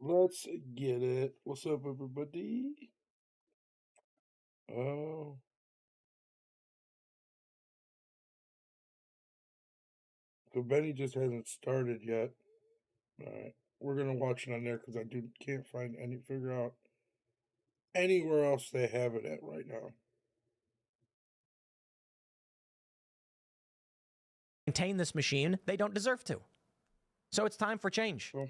Let's get it. What's up, everybody? Oh, so Benny just hasn't started yet. All right, we're gonna watch it on there because can't figure out anywhere else they have it at right now. Maintain this machine, they don't deserve to. So it's time for change. So,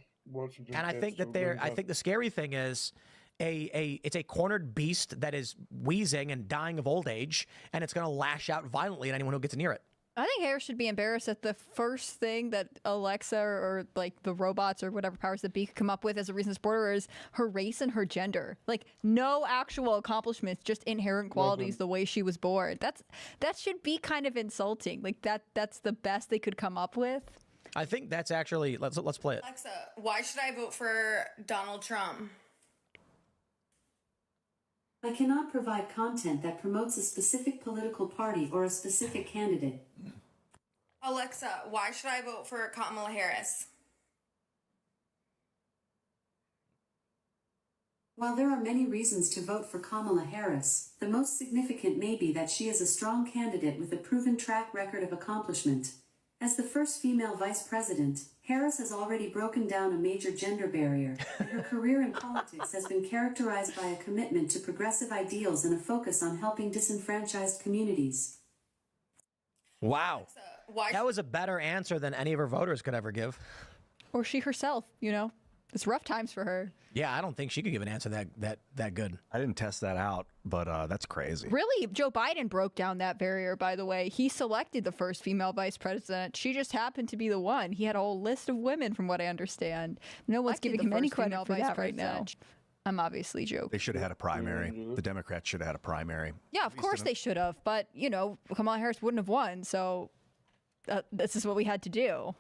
and I think that I think the scary thing is it's a cornered beast that is wheezing and dying of old age, and it's going to lash out violently at anyone who gets near it. I think Harris should be embarrassed that the first thing that Alexa or like the robots or whatever powers that be could come up with as a reason to support her is her race and her gender. Like no actual accomplishments, just inherent qualities, the way she was born. That should be kind of insulting. Like that's the best they could come up with. I think that's actually let's play it. Alexa, why should I vote for Donald Trump? I cannot provide content that promotes a specific political party or a specific candidate. Alexa, why should I vote for Kamala Harris? While there are many reasons to vote for Kamala Harris, the most significant may be that she is a strong candidate with a proven track record of accomplishment. As the first female vice president, Harris has already broken down a major gender barrier, and her career in politics has been characterized by a commitment to progressive ideals and a focus on helping disenfranchised communities. Wow. That was a better answer than any of her voters could ever give. Or she herself, you know? It's rough times for her. Yeah, I don't think she could give an answer that good. I didn't test that out, but that's crazy. Really, Joe Biden broke down that barrier, by the way. He selected the first female vice president. She just happened to be the one. He had a whole list of women, from what I understand. No one's giving him any credit for that right now. I'm obviously joking. They should have had a primary. The Democrats should have had a primary. Yeah, of course they should have. But, you know, Kamala Harris wouldn't have won, so this is what we had to do.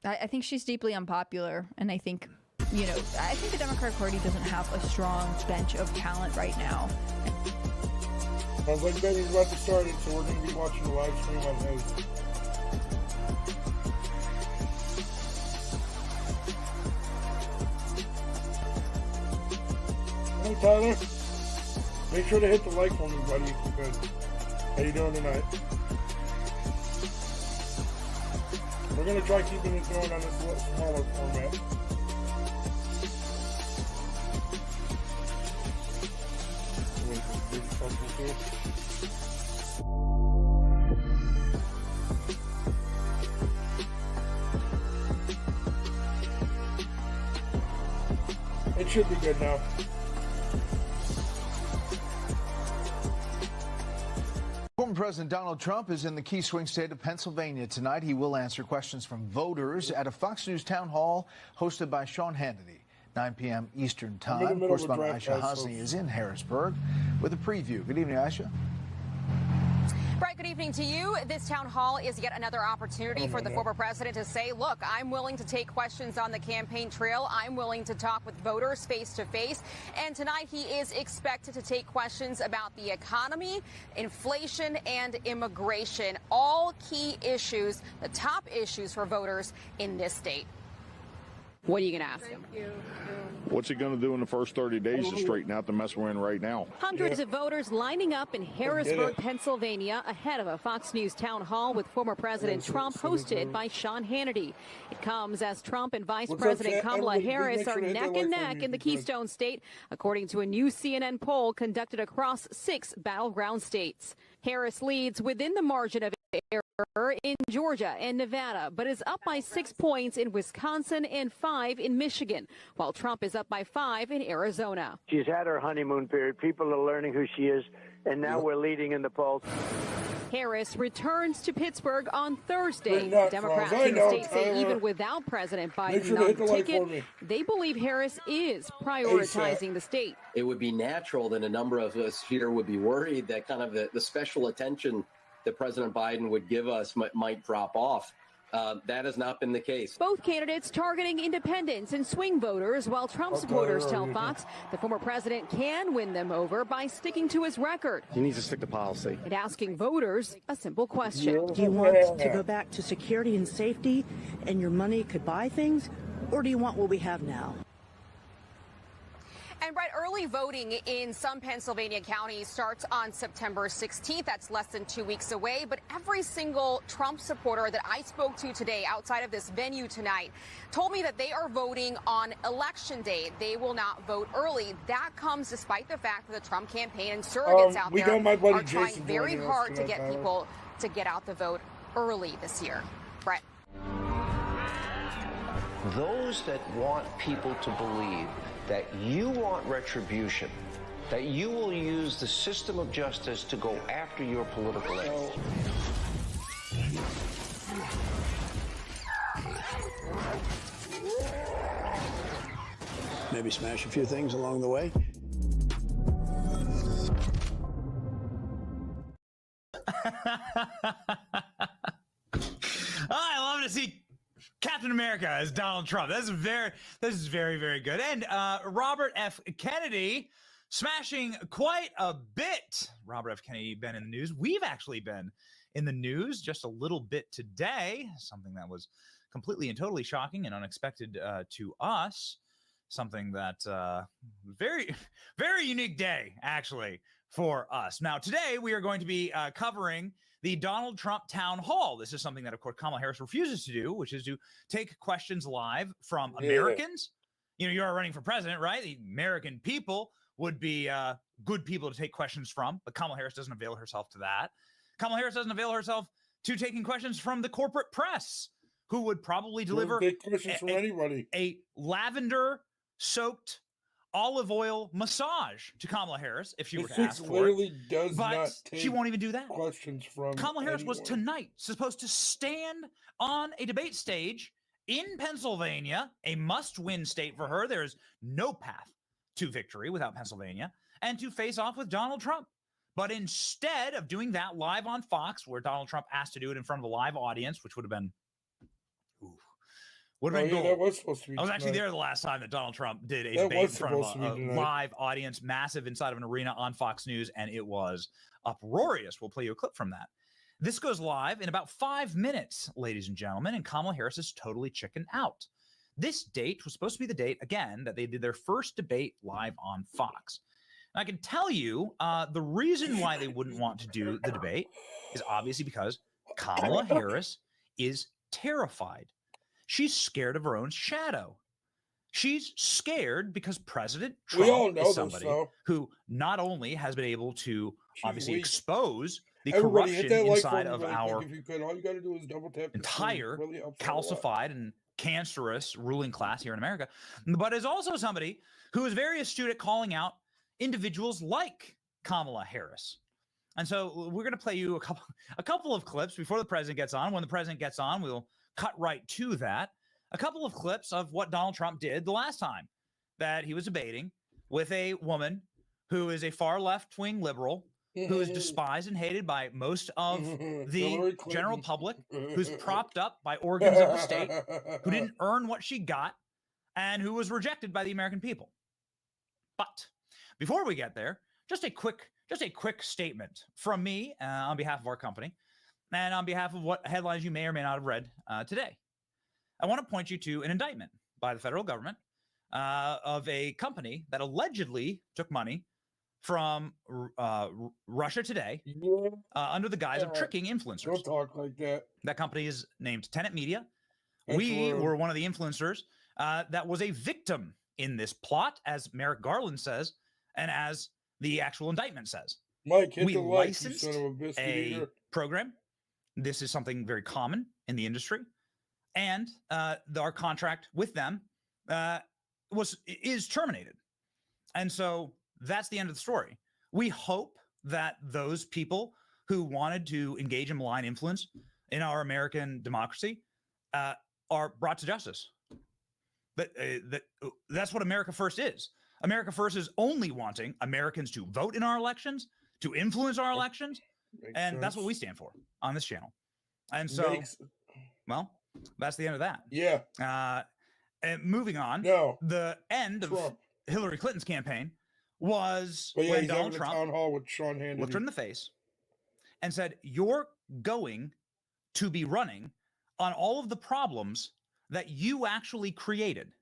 I think she's deeply unpopular, and I think, you know, I think the Democratic Party doesn't have a strong bench of talent right now. Sounds like Benny's about to start it, so we're going to be watching the live stream on his. Hey, Tyler. Make sure to hit the like for me, buddy. Good. How you doing tonight? We're going to try keeping it going on this little smaller format. It should be good now. Former President Donald Trump is in the key swing state of Pennsylvania tonight. He will answer questions from voters at a Fox News town hall hosted by Sean Hannity. 9 p.m. Eastern Time. Correspondent Aisha Hasni is in Harrisburg with a preview. Good evening, Aisha. Right, good evening to you. This town hall is yet another opportunity for the former president to say, look, I'm willing to take questions on the campaign trail. I'm willing to talk with voters face to face. And tonight he is expected to take questions about the economy, inflation, and immigration. All key issues, the top issues for voters in this state. What are you going to ask him? What's he going to do in the first 30 days to straighten out the mess we're in right now? Hundreds of voters lining up in Harrisburg, Pennsylvania, ahead of a Fox News town hall with former President Trump, hosted by Sean Hannity. It comes as Trump and Vice President Kamala Harris are neck and neck in the Keystone State, according to a new CNN poll conducted across 6 battleground states. Harris leads within the margin of error in Georgia and Nevada, but is up by 6 points in Wisconsin and 5 in Michigan, while Trump is up by 5 in Arizona. She's had her honeymoon period. People are learning who she is, and now we're leading in the polls. Harris returns to Pittsburgh on Thursday. Democrats in the state say even without President Biden on the ticket, they believe Harris is prioritizing the state. It would be natural that a number of us here would be worried that kind of the special attention that President Biden would give us might drop off. That has not been the case. Both candidates targeting independents and swing voters, while Trump supporters tell Fox the former president can win them over by sticking to his record. He needs to stick to policy. And asking voters a simple question. Do you want to go back to security and safety and your money could buy things, or do you want what we have now? And right, early voting in some Pennsylvania counties starts on September 16th. That's less than 2 weeks away. But every single Trump supporter that I spoke to today outside of this venue tonight told me that they are voting on election day. They will not vote early. That comes despite the fact that the Trump campaign and surrogates out there are trying very hard to get people to get out the vote early this year. Brett. Those that want people to believe that you want retribution, that you will use the system of justice to go after your political enemies. Maybe smash a few things along the way. I love to see Captain America as Donald Trump. This is very, very good. And Robert F. Kennedy smashing quite a bit. Robert F. Kennedy been in the news. We've actually been in the news just a little bit today, something that was completely and totally shocking and unexpected to us. Something that very, very unique day, actually, for us. Now, today we are going to be covering the Donald Trump town hall. This is something that, of course, Kamala Harris refuses to do, which is to take questions live from Americans. You know, you are running for president, right? The American people would be good people to take questions from, but Kamala Harris doesn't avail herself to that. Kamala Harris doesn't avail herself to taking questions from the corporate press, who would probably deliver from anybody. A lavender-soaked olive oil massage to Kamala Harris if she were to ask for it. Does but not take she won't even do that. Questions from Kamala Harris anyone. was tonight supposed to stand on a debate stage in Pennsylvania, a must-win state for her. There is no path to victory without Pennsylvania, and to face off with Donald Trump. But instead of doing that live on Fox, where Donald Trump asked to do it in front of a live audience, which would have been gold. That was supposed to be I was actually tonight. there the last time that Donald Trump did a That debate in was front of supposed to be a tonight. live audience, massive inside of an arena on Fox News, and it was uproarious. We'll play you a clip from that. This goes live in about 5 minutes, ladies and gentlemen, and Kamala Harris is totally chickened out. This date was supposed to be the date, again, that they did their first debate live on Fox. And I can tell you the reason why they wouldn't want to do the debate is obviously because Kamala Harris is terrified. She's scared of her own shadow. She's scared because President Trump is somebody who not only has been able to obviously expose the Everybody hit corruption that like inside button of really our quick if you could. All you got to do is double tap the entire screen. Really helps out a lot. calcified and cancerous ruling class here in America, but is also somebody who is very astute at calling out individuals like Kamala Harris. And so we're going to play you a couple of clips before the president gets on. When the president gets on, we'll cut right to that. A couple of clips of what Donald Trump did the last time that he was debating with a woman who is a far left-wing liberal, who is despised and hated by most of the general public, who's propped up by organs of the state, who didn't earn what she got, and who was rejected by the American people. But before we get there, just a quick statement from me on behalf of our company and on behalf of what headlines you may or may not have read today. I want to point you to an indictment by the federal government of a company that allegedly took money from Russia Today under the guise of tricking influencers. Don't talk like that. That company is named Tenet Media. We were one of the influencers that was a victim in this plot, as Merrick Garland says, and as the actual indictment says. Mike, hit we the like, you licensed son of a biscuit a eater. program. This is something very common in the industry. And our contract with them is terminated. And so that's the end of the story. We hope that those people who wanted to engage in malign influence in our American democracy are brought to justice. That's what America First is. America First is only wanting Americans to vote in our elections, to influence our elections, and that's what we stand for on this channel. And so, well, that's the end of that. Yeah. And moving on, the end of Hillary Clinton's campaign was when Donald Trump town hall with Sean Hannity. looked her in the face and said, "You're going to be running on all of the problems that you actually created."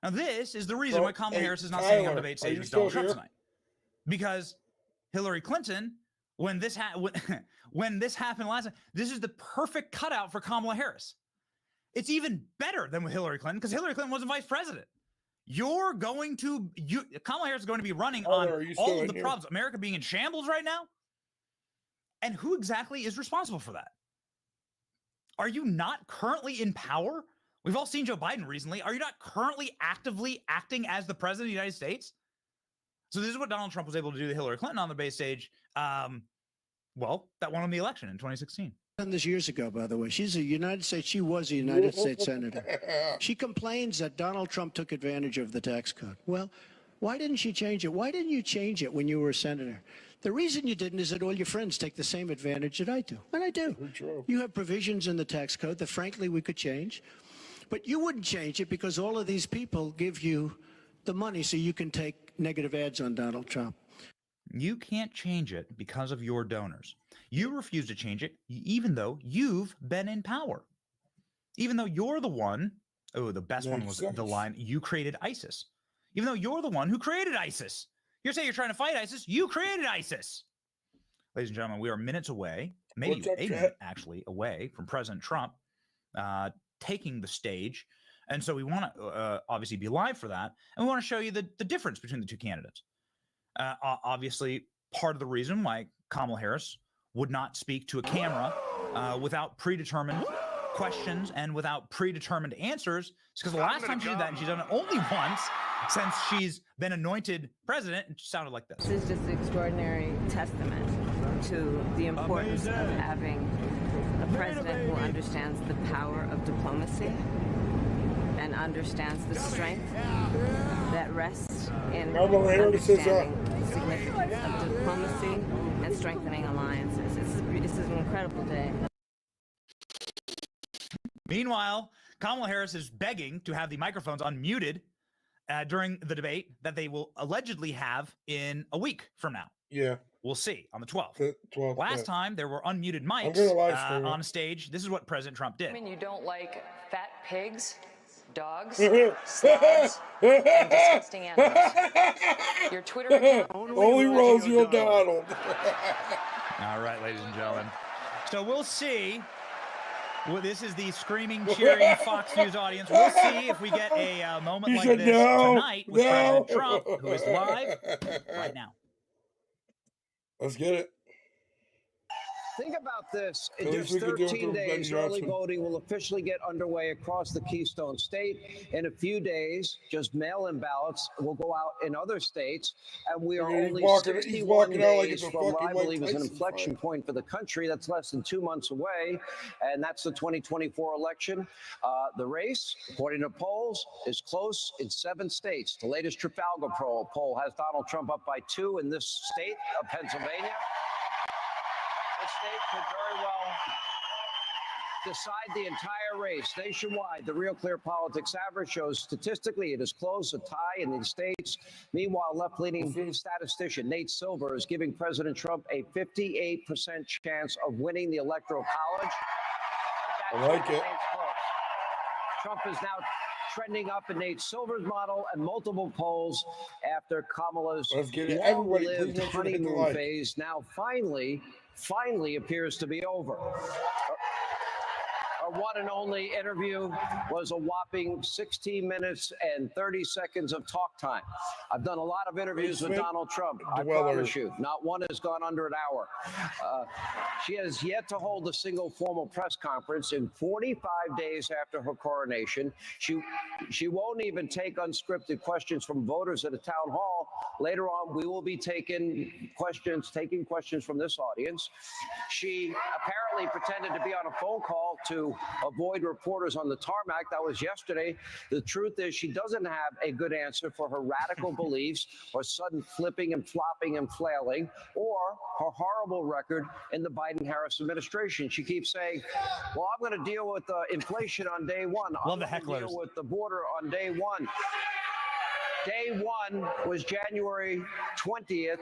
Now, this is the reason why Kamala Harris is not Tyler, standing on debate are stage you with still Donald Trump here? tonight. Because Hillary Clinton, when this when this happened last time, this is the perfect cutout for Kamala Harris. It's even better than with Hillary Clinton because Hillary Clinton wasn't vice president. Kamala Harris is going to be running on all of the problems. America being in shambles right now. And who exactly is responsible for that? Are you not currently in power? We've all seen Joe Biden recently. Are you not currently actively acting as the president of the United States? So this is what Donald Trump was able to do to Hillary Clinton on the debate stage. Well, that won him the election in 2016. Done this years ago, by the way. She was a United States senator. She complains that Donald Trump took advantage of the tax code. Well, why didn't she change it? Why didn't you change it when you were a senator? The reason you didn't is that all your friends take the same advantage that I do. And I do. You have provisions in the tax code that, frankly, we could change. But you wouldn't change it because all of these people give you the money so you can take negative ads on Donald Trump. You can't change it because of your donors. You refuse to change it, even though you've been in power. Even though you're the one, the best one was the line, you created ISIS. Even though you're the one who created ISIS. You're saying you're trying to fight ISIS, you created ISIS. Ladies and gentlemen, we are minutes away, maybe a minute actually away from President Trump taking the stage. And so we want to obviously be live for that. And we want to show you the difference between the two candidates. Obviously, part of the reason why Kamala Harris would not speak to a camera without predetermined questions and without predetermined answers is because the last time she did that, and she's done it only once since she's been anointed president, it sounded like this. This is just an extraordinary testament to the importance of having a president who understands the power of diplomacy and understands the strength that rests in understanding the significance of diplomacy and strengthening alliances. This is an incredible day. Meanwhile, Kamala Harris is begging to have the microphones unmuted during the debate that they will allegedly have in a week from now. Yeah. We'll see on the 12th. Last time there were unmuted mics on stage. This is what President Trump did. I mean, you don't like fat pigs, dogs, slugs, and disgusting animals. Your Twitter account only Rosie O'Donnell. All right, ladies and gentlemen. So we'll see. Well, this is the screaming, cheering Fox News audience. We'll see if we get a moment like this tonight with President Trump, who is live right now. Let's get it. Think about this. In just 13 days, early voting will officially get underway across the Keystone State. In a few days, just mail-in ballots will go out in other states. And we are only 61 days from what I believe is an inflection point for the country. That's less than 2 months away. And that's the 2024 election. The race, according to polls, is close in 7 states. The latest Trafalgar poll has Donald Trump up by 2 in this state of Pennsylvania. The state could very well decide the entire race nationwide. The Real Clear Politics average shows statistically it is close, a tie in the states. Meanwhile, left-leaning statistician Nate Silver is giving President Trump a 58% chance of winning the Electoral College. I like it. Trump is now trending up in Nate Silver's model and multiple polls after Kamala's long-lived honeymoon phase now finally appears to be over. Our one and only interview was a whopping 16 minutes and 30 seconds of talk time. I've done a lot of interviews with Donald Trump. I promise you, not one has gone under an hour. She has yet to hold a single formal press conference in 45 days after her coronation. She won't even take unscripted questions from voters at a town hall. Later on, we will be taking questions from this audience. She apparently pretended to be on a phone call to avoid reporters on the tarmac. That was yesterday. The truth is she doesn't have a good answer for her radical beliefs or sudden flipping and flopping and flailing or her horrible record in the Biden-Harris administration. She keeps saying, well, I'm going to deal with inflation on day one. I'm going to deal with the border on day one. Day one was January 20th,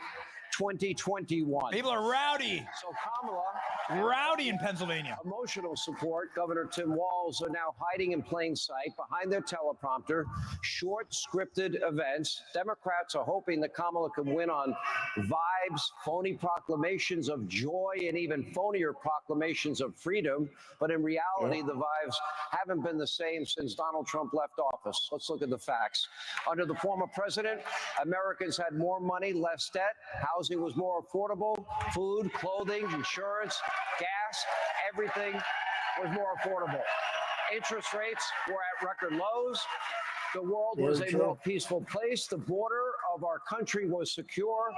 2021. People are rowdy. So Kamala Rowdy in Pennsylvania. Emotional support. Governor Tim Walz are now hiding in plain sight behind their teleprompter. Short scripted events. Democrats are hoping that Kamala can win on vibes, phony proclamations of joy, and even phonier proclamations of freedom. But in reality, the vibes haven't been the same since Donald Trump left office. Let's look at the facts. Under the former president, Americans had more money, less debt. Housing was more affordable. Food, clothing, insurance, gas, everything was more affordable. Interest rates were at record lows. The world was a more peaceful place. The border of our country was secure.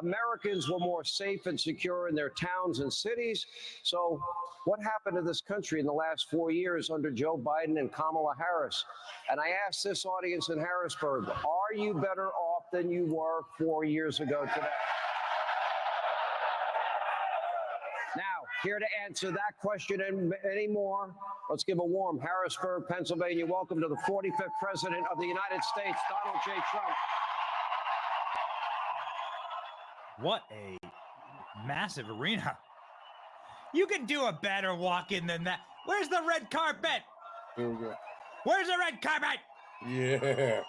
Americans were more safe and secure in their towns and cities. So what happened to this country in the last 4 years under Joe Biden and Kamala Harris? And I asked this audience in Harrisburg, are you better off than you were 4 years ago today? Now, here to answer that question and many more, let's give a warm Harrisburg, Pennsylvania welcome to the 45th President of the United States, Donald J. Trump. What a massive arena. You can do a better walk-in than that. Where's the red carpet? Here we go. Where's the red carpet? Yeah.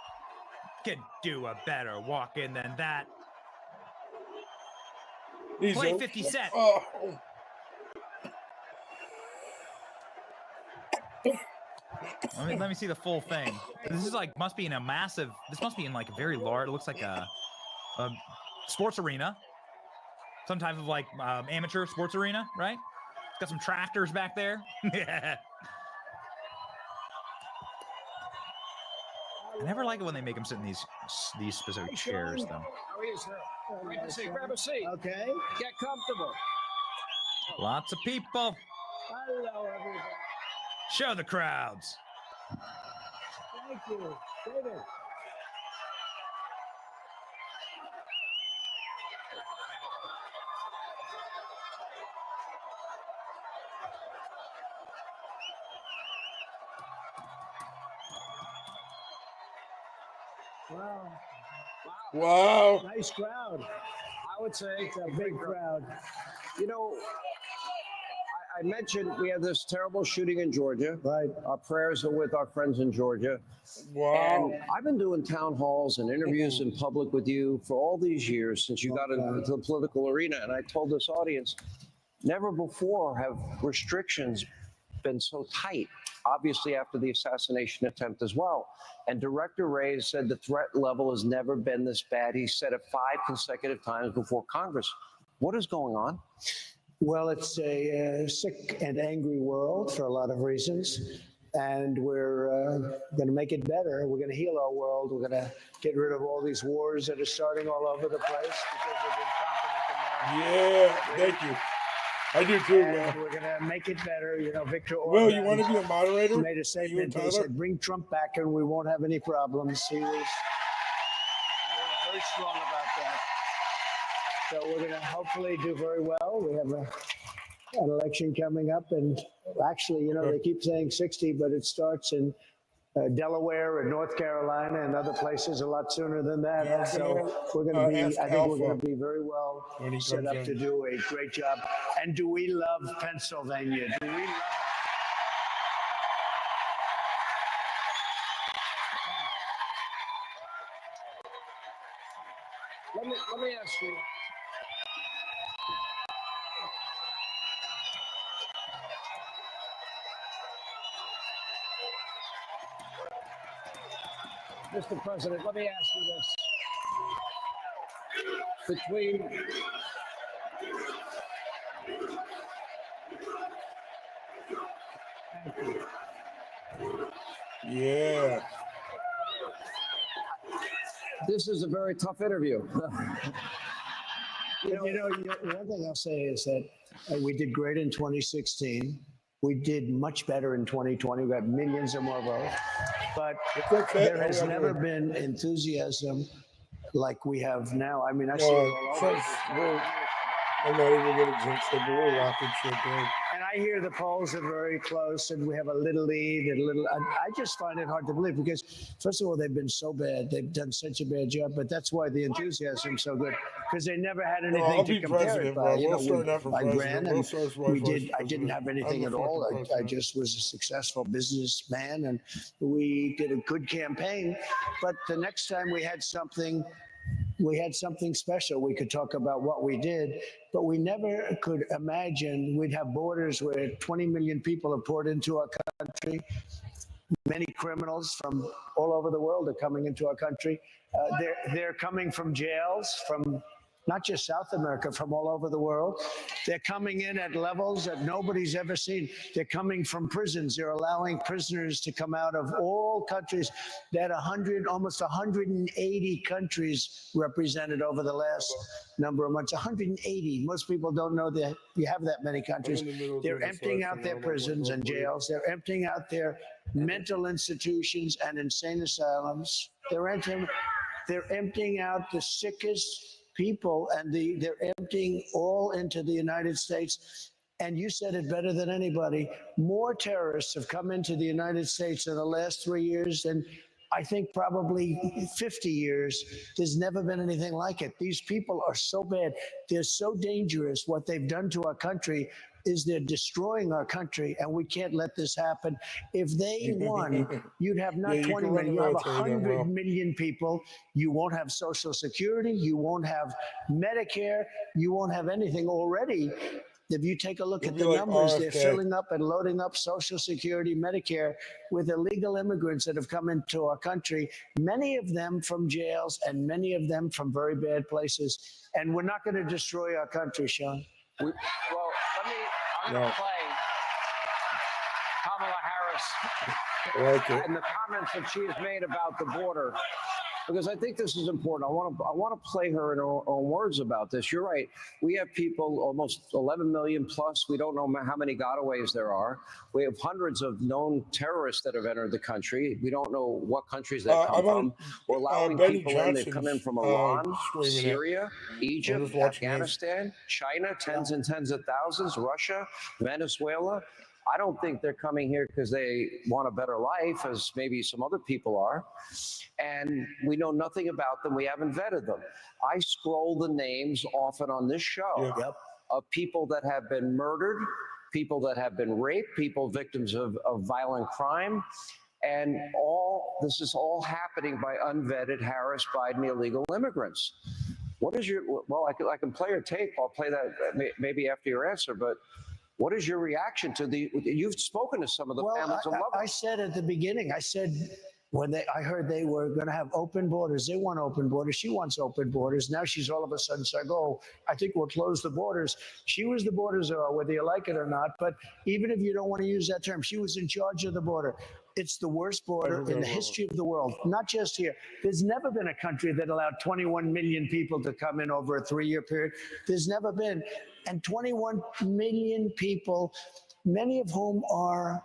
Can do a better walk-in than that. He's Play 50 Cent. Oh. Let me see the full thing. This is like, must be in a massive, this must be in like a very large, it looks like a sports arena. Some type of like amateur sports arena, right? It's got some tractors back there. Yeah. I never like it when they make them sit in these specific chairs, though. How are you, sir? Grab a seat. Grab a seat. Okay. Get comfortable. Lots of people. Hello, everybody. Show the crowds. Thank you, David. Wow. Nice crowd. I would say It's a big crowd. You know, I mentioned we had this terrible shooting in Georgia. Right. Our prayers are with our friends in Georgia. Wow. And I've been doing town halls and interviews in public with you for all these years since you got into the political arena. And I told this audience, never before have restrictions been so tight, obviously after the assassination attempt as well. And Director Wray said the threat level has never been this bad. He said it 5 consecutive times before Congress. What is going on? Well, it's a sick and angry world for a lot of reasons. And we're going to make it better. We're going to heal our world. We're going to get rid of all these wars that are starting all over the place because of incompetent Americans. Yeah, thank you. I do too, And Will. we're going to make it better. You know, Victor Will, Orban you want to be a moderator? made a statement. He said, bring Trump back and we won't have any problems. He was very strong about that. So we're going to hopefully do very well. We have an election coming up. And actually, you know, they keep saying 60, but it starts in Delaware and North Carolina and other places a lot sooner than that. Yeah, So we're going to be, ask I think we're going Alpha to be very well when he set comes up in. to do a great job. And do we love Pennsylvania? Do we love it? Let me ask you. Mr. President, let me ask you this. Between Yeah. this is a very tough interview. You know, one thing I'll say is that we did great in 2016. We did much better in 2020. We got millions of more votes. But there has never been enthusiasm like we have now. I mean, I see it all over. I'm not even going to jinx it, but we're rocking shit, dude. And I hear the polls are very close and we have a little lead and a little. I just find it hard to believe because, first of all, they've been so bad. They've done such a bad job, but that's why the enthusiasm is so good because they never had anything to compare it by. You know, I ran and we did. I didn't have anything at all. I just was a successful businessman and we did a good campaign. But the next time we had something special. We could talk about what we did, but we never could imagine we'd have borders where 20 million people are poured into our country. Many criminals from all over the world are coming into our country. They're coming from jails, from not just South America, from all over the world. They're coming in at levels that nobody's ever seen. They're coming from prisons. They're allowing prisoners to come out of all countries. They had almost 180 countries represented over the last number of months. 180. Most people don't know that you have that many countries. They're emptying out their prisons and jails. They're emptying out their mental institutions and insane asylums. They're emptying out the sickest people, and they're emptying all into the United States. And you said it better than anybody. More terrorists have come into the United States in the last 3 years than I think probably 50 years. There's never been anything like it. These people are so bad. They're so dangerous. What they've done to our country is they're destroying our country, and we can't let this happen. If they won, you'd have not 20 million, you have 100 million people. You won't have Social Security, you won't have Medicare, you won't have anything already. If you take a look at the numbers, they're filling up and loading up Social Security, Medicare with illegal immigrants that have come into our country, many of them from jails and many of them from very bad places. And we're not going to destroy our country, Sean. I'm going to play Kamala Harris and the comments that she has made about the border, because I think this is important. I want to play her in her own words about this. You're right. We have people, almost 11 million plus. We don't know how many gotaways there are. We have hundreds of known terrorists that have entered the country. We don't know what countries they've come from. We're allowing people in. They've come in from Iran, Syria, Egypt, Afghanistan, China, tens and tens of thousands, Russia, Venezuela. I don't think they're coming here because they want a better life, as maybe some other people are. And we know nothing about them. We haven't vetted them. I scroll the names often on this show of people that have been murdered, people that have been raped, people victims of violent crime. And this is all happening by unvetted Harris Biden illegal immigrants. What is your, well, I can play your tape. I'll play that maybe after your answer, but what is your reaction to you've spoken to some of the families of loved ones. I said at the beginning, I said, I heard they were going to have open borders. They want open borders. She wants open borders. Now she's all of a sudden saying, oh, I think we'll close the borders. She was the border czar, whether you like it or not. But even if you don't want to use that term, she was in charge of the border. It's the worst border in the history of the world, not just here. There's never been a country that allowed 21 million people to come in over a 3-year period. There's never been. And 21 million people, many of whom are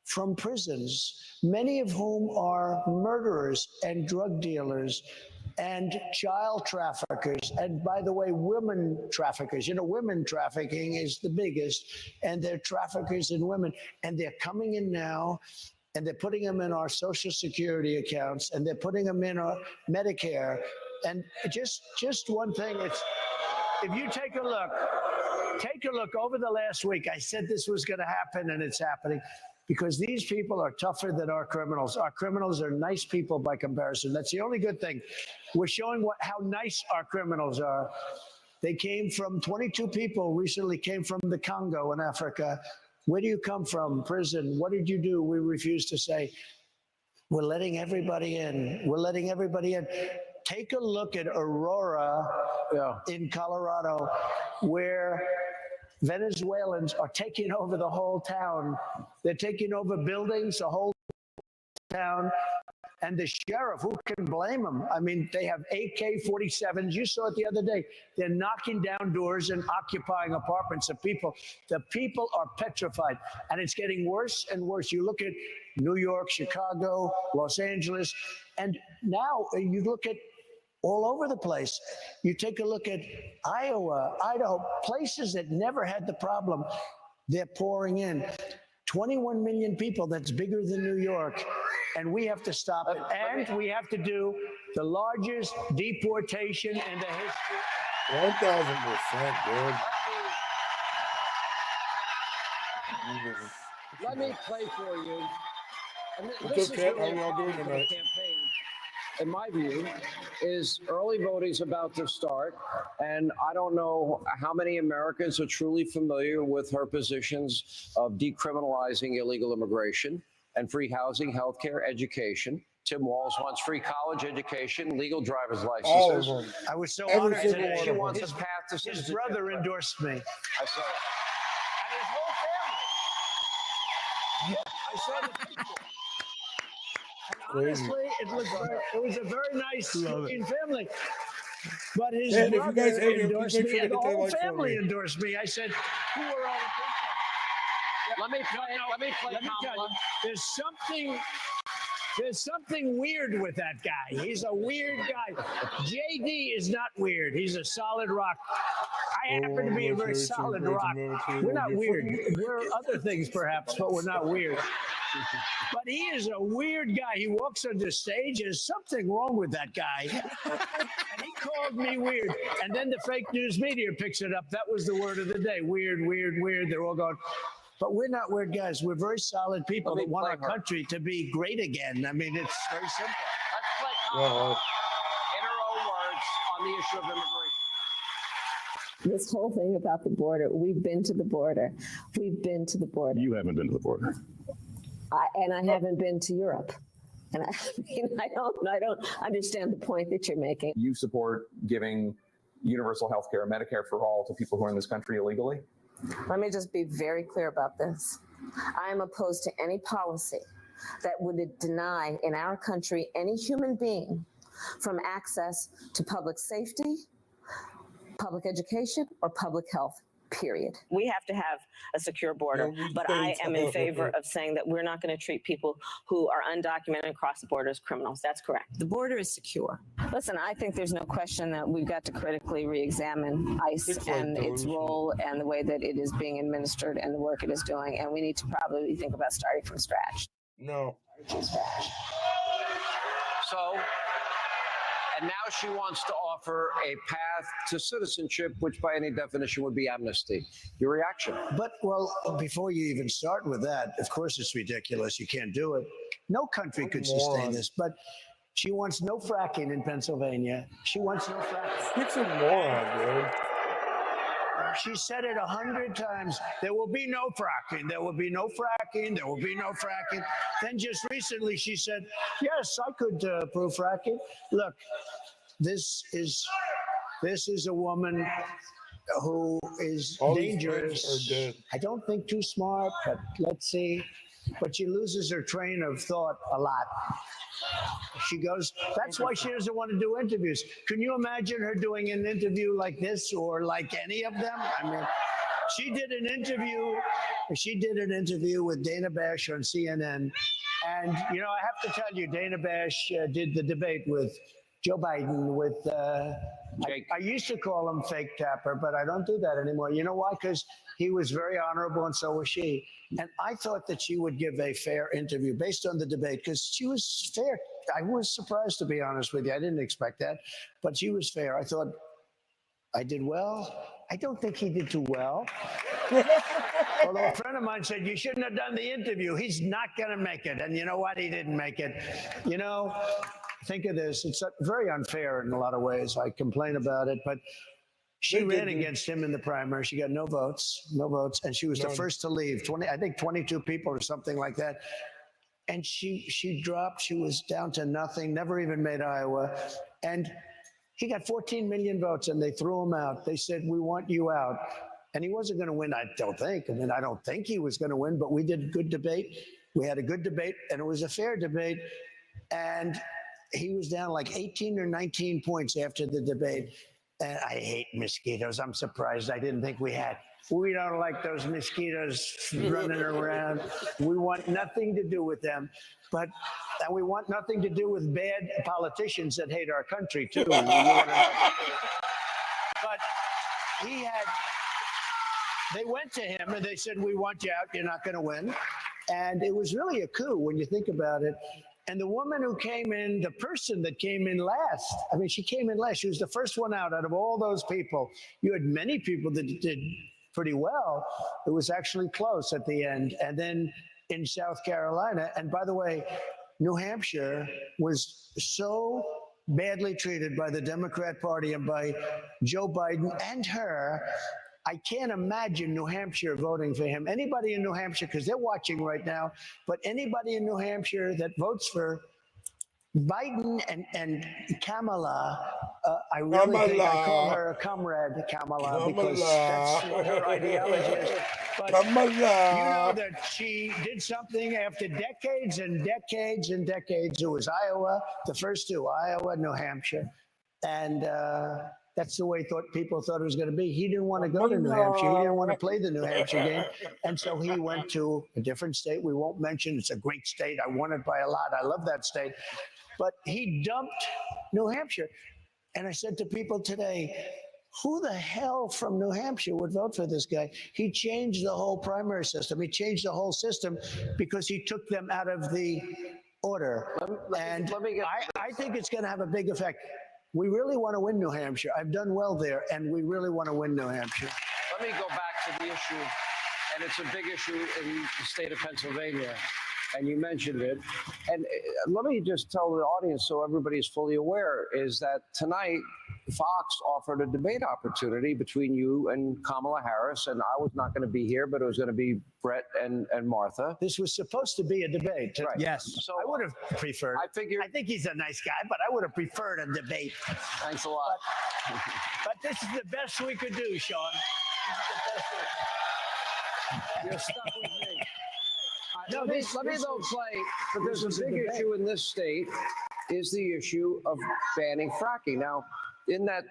from prisons, many of whom are murderers and drug dealers and child traffickers. And by the way, women traffickers. You know, women trafficking is the biggest, and they're traffickers in women. And they're coming in now, and they're putting them in our Social Security accounts, and they're putting them in our Medicare. And just one thing, if you take a look over the last week, I said this was going to happen, and it's happening. Because these people are tougher than our criminals. Our criminals are nice people by comparison. That's the only good thing. We're showing how nice our criminals are. They came from 22 people recently came from the Congo in Africa. Where do you come from? Prison. What did you do? We refuse to say. We're letting everybody in. We're letting everybody in. Take a look at Aurora in Colorado, where Venezuelans are taking over the whole town. They're taking over buildings, the whole town. And the sheriff, who can blame them? I mean, they have AK-47s. You saw it the other day. They're knocking down doors and occupying apartments of people. The people are petrified, and it's getting worse and worse. You look at New York, Chicago, Los Angeles, and now you look at all over the place. You take a look at Iowa, Idaho, places that never had the problem. They're pouring in. 21 million people, that's bigger than New York. And we have to stop it. And we have to do the largest deportation in the history. 1,000%, dude. Let me play for you. And It's this okay. is really How y'all doing a problem for the tonight? campaign, in my view, is early voting is about to start. And I don't know how many Americans are truly familiar with her positions of decriminalizing illegal immigration and free housing, healthcare, education. Tim Walz wants free college education, legal driver's licenses. All of them. I was so Every honored single today. one She of wants them. his path to His citizenship. brother endorsed me. I saw it. And his whole family. I saw the picture. And Crazy. honestly, it was a very nice looking family. But his And if you brother guys hate him, endorsed please make me, sure to and the hit that whole like for family me. endorsed me. I said, "Who are all the people?" Let me play tell Kamala. you, there's something weird with that guy. He's a weird guy. JD is not weird. He's a solid rock. I happen to be a very solid rock. We're not weird. We're other things perhaps, but we're not weird. But he is a weird guy. He walks on the stage. There's something wrong with that guy. And he called me weird. And then the fake news media picks it up. That was the word of the day. Weird, weird, weird. They're all going, but we're not weird guys. We're very solid people that want our country to be great again. I mean, it's very simple. Let's play Kamala in her own words on the issue of immigration. This whole thing about the border, we've been to the border. We've been to the border. You haven't been to the border. I haven't been to Europe. And I don't understand the point that you're making. You support giving universal health care, Medicare for all to people who are in this country illegally? Let me just be very clear about this. I am opposed to any policy that would deny in our country any human being from access to public safety, public education, or public health, period. We have to have a secure border, but I am in favor of saying that we're not going to treat people who are undocumented and cross the border as criminals. That's correct. The border is secure. Listen, I think there's no question that we've got to critically re-examine ICE and its role and the way that it is being administered and the work it is doing, and we need to probably think about starting from scratch. No. So, and now she wants to offer a path to citizenship, which by any definition would be amnesty. Your reaction? But, well, before you even start with that, of course it's ridiculous. You can't do it. No country could sustain this. But she wants no fracking in Pennsylvania. She wants no fracking. It's a moron, dude. She said it 100 times. There will be no fracking. There will be no fracking. There will be no fracking. Then just recently she said, yes, I could approve fracking. Look, this is a woman who is All dangerous. these are dead. I don't think too smart, but let's see. But she loses her train of thought a lot. She goes, that's why she doesn't want to do interviews. Can you imagine her doing an interview like this or like any of them? I mean, she did an interview with Dana Bash on CNN. And, you know, I have to tell you, Dana Bash did the debate with Joe Biden with, I used to call him Fake Tapper, but I don't do that anymore. You know why? Because he was very honorable and so was she. And I thought that she would give a fair interview based on the debate because she was fair. I was surprised, to be honest with you. I didn't expect that, but she was fair. I thought I did well. I don't think he did too well. Although a friend of mine said, you shouldn't have done the interview. He's not going to make it. And you know what? He didn't make it. You know, think of this. It's very unfair in a lot of ways. I complain about it, but she ran against him in the primary. She got no votes, and she was the first to leave. 22 people or something like that. And she dropped. She was down to nothing, never even made Iowa. And he got 14 million votes, and they threw him out. They said, we want you out. And he wasn't going to win, I don't think. I mean, I don't think he was going to win, but we did a good debate. We had a good debate, and it was a fair debate. And he was down like 18 or 19 points after the debate. And I hate mosquitoes. I'm surprised I didn't think we had. We don't like those mosquitoes running around. We want nothing to do with them. And we want nothing to do with bad politicians that hate our country, too. But he had They went to him and they said, we want you out. You're not going to win. And it was really a coup when you think about it. And the woman who came in, the person that came in last, I mean, she came in last. She was the first one out of all those people. You had many people that did pretty well. It was actually close at the end. And then in South Carolina, and by the way, New Hampshire was so badly treated by the Democrat Party and by Joe Biden and her. I can't imagine New Hampshire voting for him. Anybody in New Hampshire, because they're watching right now, but anybody in New Hampshire that votes for Biden and Kamala, I really think I call her a comrade, Kamala, because that's what her ideology is. But you know that she did something after decades and decades and decades. It was Iowa, the first two, Iowa, New Hampshire. And that's the way people thought it was going to be. He didn't want to go to New Hampshire. He didn't want to play the New Hampshire game. And so he went to a different state. We won't mention. It's a great state. I won it by a lot. I love that state. But he dumped New Hampshire. And I said to people today, who the hell from New Hampshire would vote for this guy? He changed the whole primary system. He changed the whole system because he took them out of the order. I think it's going to have a big effect. We really want to win New Hampshire. I've done well there, and we really want to win New Hampshire. Let me go back to the issue, and it's a big issue in the state of Pennsylvania, and you mentioned it. And let me just tell the audience, so everybody is fully aware, is that tonight Fox offered a debate opportunity between you and Kamala Harris, and I was not going to be here, but it was going to be Brett and Martha. This was supposed to be a debate. Right. Yes. So I would have preferred. I think he's a nice guy, but I would have preferred a debate. Thanks a lot. But this is the best we could do, Sean. You're stuck with me. Let me though play, because the big issue in this state is the issue of banning fracking. Now, in that,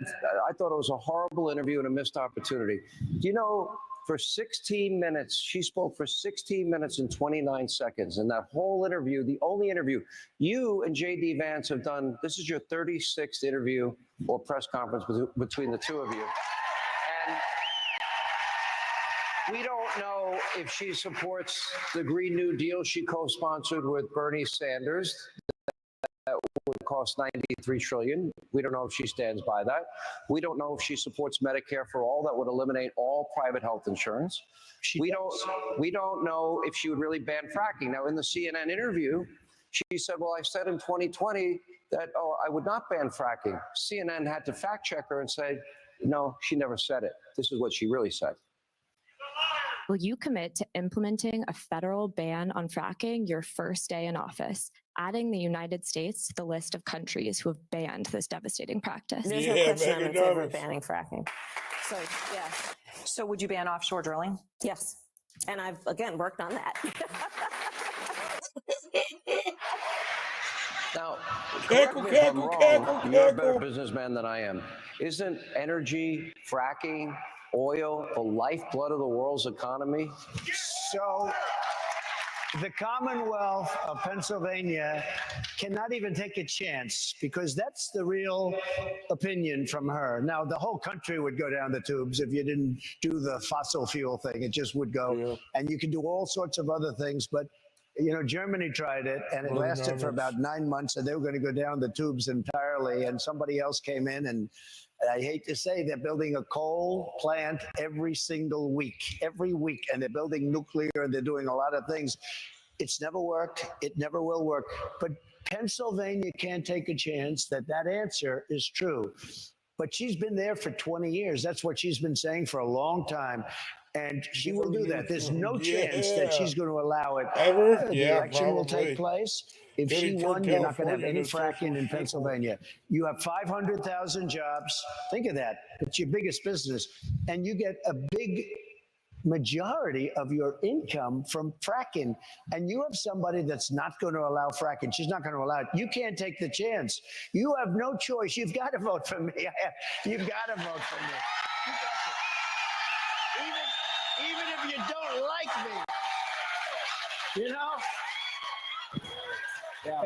I thought it was a horrible interview and a missed opportunity. Do you know, for 16 minutes, she spoke for 16 minutes and 29 seconds. And that whole interview, the only interview, you and J.D. Vance have done, this is your 36th interview or press conference between the two of you. And we don't know if she supports the Green New Deal she co-sponsored with Bernie Sanders. That would cost $93 trillion. We don't know if she stands by that. We don't know if she supports Medicare for all. That would eliminate all private health insurance. We don't know if she would really ban fracking. Now, in the CNN interview, she said, well, I said in 2020 that, I would not ban fracking. CNN had to fact check her and say, no, she never said it. This is what she really said. Will you commit to implementing a federal ban on fracking your first day in office, adding the United States to the list of countries who have banned this devastating practice? There's no question I'm in favor of banning fracking. So, yeah. So would you ban offshore drilling? Yes. And I've, again, worked on that. Now, correct me if I'm wrong, you're a better businessman than I am. Isn't energy, fracking, oil the lifeblood of the world's economy? So the Commonwealth of Pennsylvania cannot even take a chance, because that's the real opinion from her. Now, the whole country would go down the tubes if you didn't do the fossil fuel thing. It just would go. Yeah. And you can do all sorts of other things. But, you know, Germany tried it, and it lasted for about 9 months, and they were going to go down the tubes entirely. And somebody else came in, and I hate to say, they're building a coal plant every single week, and they're building nuclear, and they're doing a lot of things. It's never worked. It never will work. But Pennsylvania can't take a chance that that answer is true. But she's been there for 20 years. That's what she's been saying for a long time. And she will do that. There's no chance that she's going to allow it. Ever? The election will take place. If she won, you're not going to have any fracking in Pennsylvania. You have 500,000 jobs. Think of that. It's your biggest business. And you get a big majority of your income from fracking. And you have somebody that's not going to allow fracking. She's not going to allow it. You can't take the chance. You have no choice. You've got to vote for me. You've got to vote for me. You got to. Even if you don't like me, you know? Yeah.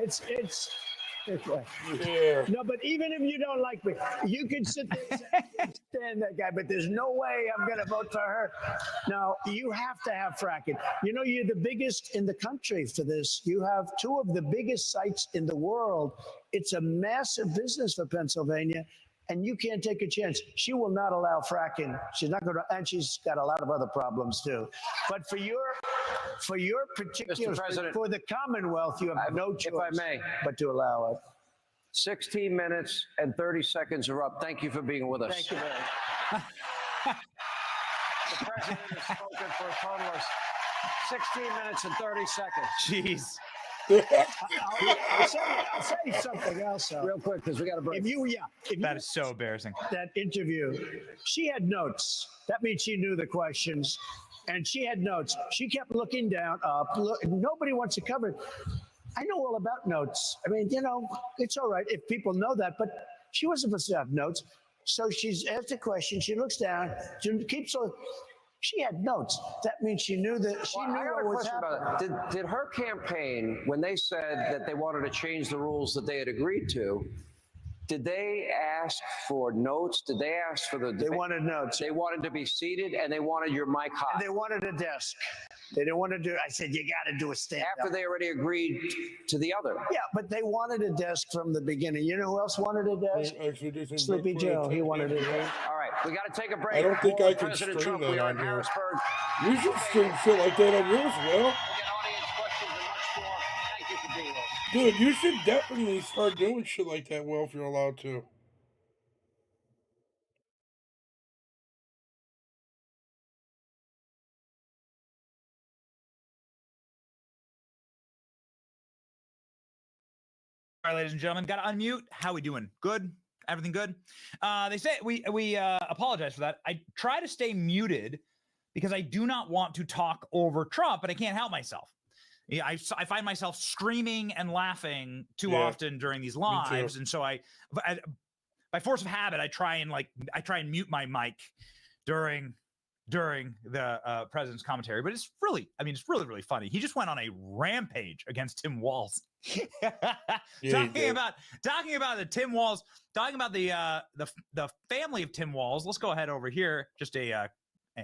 Yeah. No, but even if you don't like me, you can sit there and say, I can't stand that guy, but there's no way I'm going to vote for her. No, you have to have fracking. You know, you're the biggest in the country for this. You have two of the biggest sites in the world. It's a massive business for Pennsylvania, and you can't take a chance. She will not allow fracking. She's not going to, and she's got a lot of other problems too. But for your particular, for the Commonwealth, you have no choice if I may, but to allow it. 16 minutes and 30 seconds are up. Thank you for being with us. Thank you, man. The president has spoken for a total of 16 minutes and 30 seconds. Jeez. I'll say something else, though. Real quick, because we got a break. That is so embarrassing. That interview, she had notes. That means she knew the questions, and she had notes. She kept looking down, up. Nobody wants to cover it. I know all about notes. I mean, you know, it's all right if people know that, but she wasn't supposed to have notes. So she's asked a question. She looks down. She keeps on. She had notes. That means she knew that she knew what was happening. Did her campaign, when they said that they wanted to change the rules that they had agreed to, did they ask for notes? Did they ask for the? They wanted notes. They wanted to be seated, and they wanted your mic hot. And they wanted a desk. They didn't want to do. I said you got to do a stand. After they already agreed to the other. Yeah, but they wanted a desk from the beginning. You know who else wanted a desk? Sleepy Joe. He wanted a desk. All right, we got to take a break. I don't think I can President stream Trump, that we are on in here. Harrisburg. You should stream shit like that on yours, Will. We'll get audience questions and much more. Thank you for being with us. Dude, you should definitely start doing shit like that, Will, if you're allowed to. All right, ladies and gentlemen, got to unmute. How we doing? Good? Everything good? They say we apologize for that. I try to stay muted because I do not want to talk over Trump, but I can't help myself. Yeah, I find myself screaming and laughing too often during these lives, and so I, by force of habit, I try and mute my mic during the president's commentary. But it's really really funny. He just went on a rampage against Tim Walz. talking about the Tim Walz, talking about the family of Tim Walz. Let's go ahead over here. Just an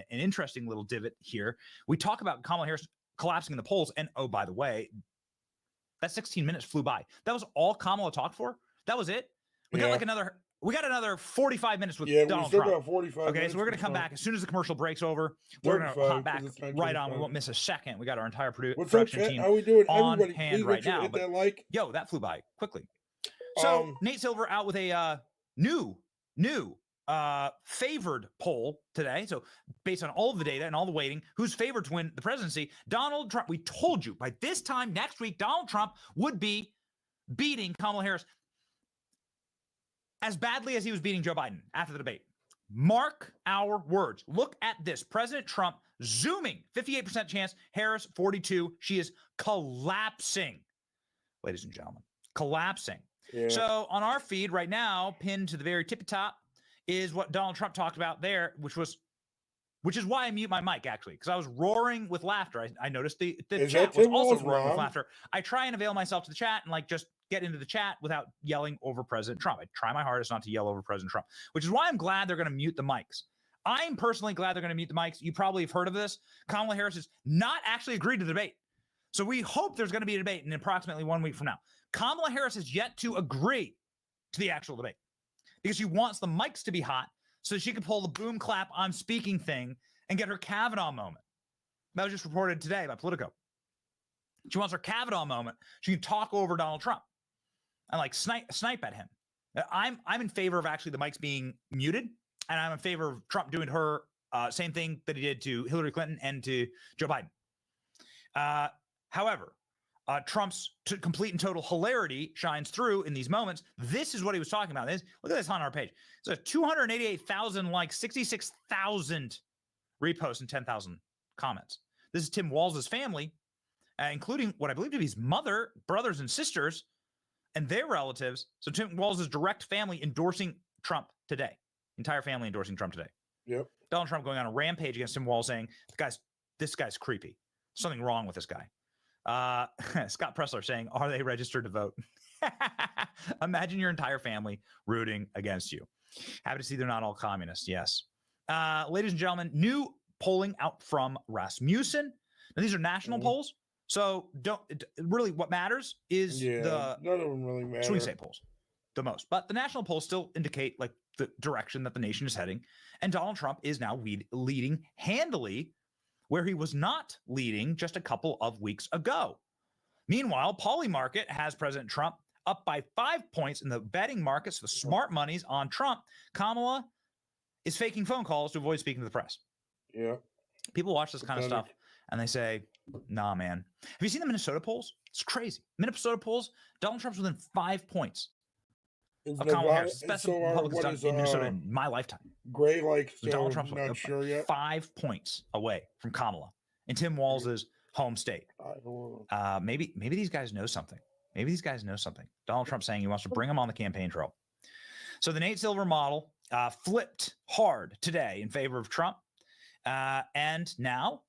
interesting little divot here. We talk about Kamala Harris collapsing in the polls, and oh, by the way, that 16 minutes flew by. That was all Kamala talked for. That was it. We got another 45 minutes with Donald Trump. Got 45 okay, so we're going to come back as soon as the commercial breaks over. We're going to hop back right on. We won't miss a second. We got our entire production team How we doing? on Everybody, hand right now. Hit that like. Yo, that flew by quickly. So Nate Silver out with a new favored poll today. So based on all of the data and all the waiting, who's favored to win the presidency? Donald Trump. We told you by this time next week, Donald Trump would be beating Kamala Harris as badly as he was beating Joe Biden after the debate. Mark our words. Look at this. President Trump zooming, 58% chance, Harris 42. She is collapsing, ladies and gentlemen, collapsing. Yeah. So on our feed right now, pinned to the very tippy top, is what Donald Trump talked about there, which is why I mute my mic, actually, because I was roaring with laughter. I noticed the chat was also roaring with laughter. I try and avail myself to the chat and just get into the chat without yelling over President Trump. I try my hardest not to yell over President Trump, which is why I'm glad they're going to mute the mics. I'm personally glad they're going to mute the mics. You probably have heard of this. Kamala Harris has not actually agreed to the debate. So we hope there's going to be a debate in approximately 1 week from now. Kamala Harris has yet to agree to the actual debate because she wants the mics to be hot so she can pull the boom clap I'm speaking thing and get her Kavanaugh moment. That was just reported today by Politico. She wants her Kavanaugh moment. She can talk over Donald Trump and snipe at him. I'm in favor of actually the mics being muted, and I'm in favor of Trump doing her same thing that he did to Hillary Clinton and to Joe Biden. However, Trump's complete and total hilarity shines through in these moments. This is what he was talking about. Look at this on our page. So 288,000 likes, 66,000 reposts, and 10,000 comments. This is Tim Walz's family, including what I believe to be his mother, brothers, and sisters, and their relatives. So Tim Walz's direct family endorsing Trump today. Entire family endorsing Trump today. Yep. Donald Trump going on a rampage against Tim Walz, saying, this guy's creepy. Something wrong with this guy. Scott Pressler saying, are they registered to vote? Imagine your entire family rooting against you. Happy to see they're not all communists. Yes. Ladies and gentlemen, new polling out from Rasmussen. Now, these are national polls. So really what matters is the none of them really matter. swing state polls the most. But the national polls still indicate like the direction that the nation is heading. And Donald Trump is now leading handily where he was not leading just a couple of weeks ago. Meanwhile, Polymarket has President Trump up by 5 points in the betting markets. The smart money's on Trump. Kamala is faking phone calls to avoid speaking to the press. Yeah. People watch this kind of stuff and they say, nah, man. Have you seen the Minnesota polls? It's crazy. Minnesota polls, Donald Trump's within 5 points of Kamala Harris. Best Republicans done in Minnesota in my lifetime. Gray, like, so Donald Trump's not sure yet. 5 points away from Kamala in Tim Walz's home state. Maybe these guys know something. Maybe these guys know something. Donald Trump saying he wants to bring them on the campaign trail. So the Nate Silver model flipped hard today in favor of Trump. And now,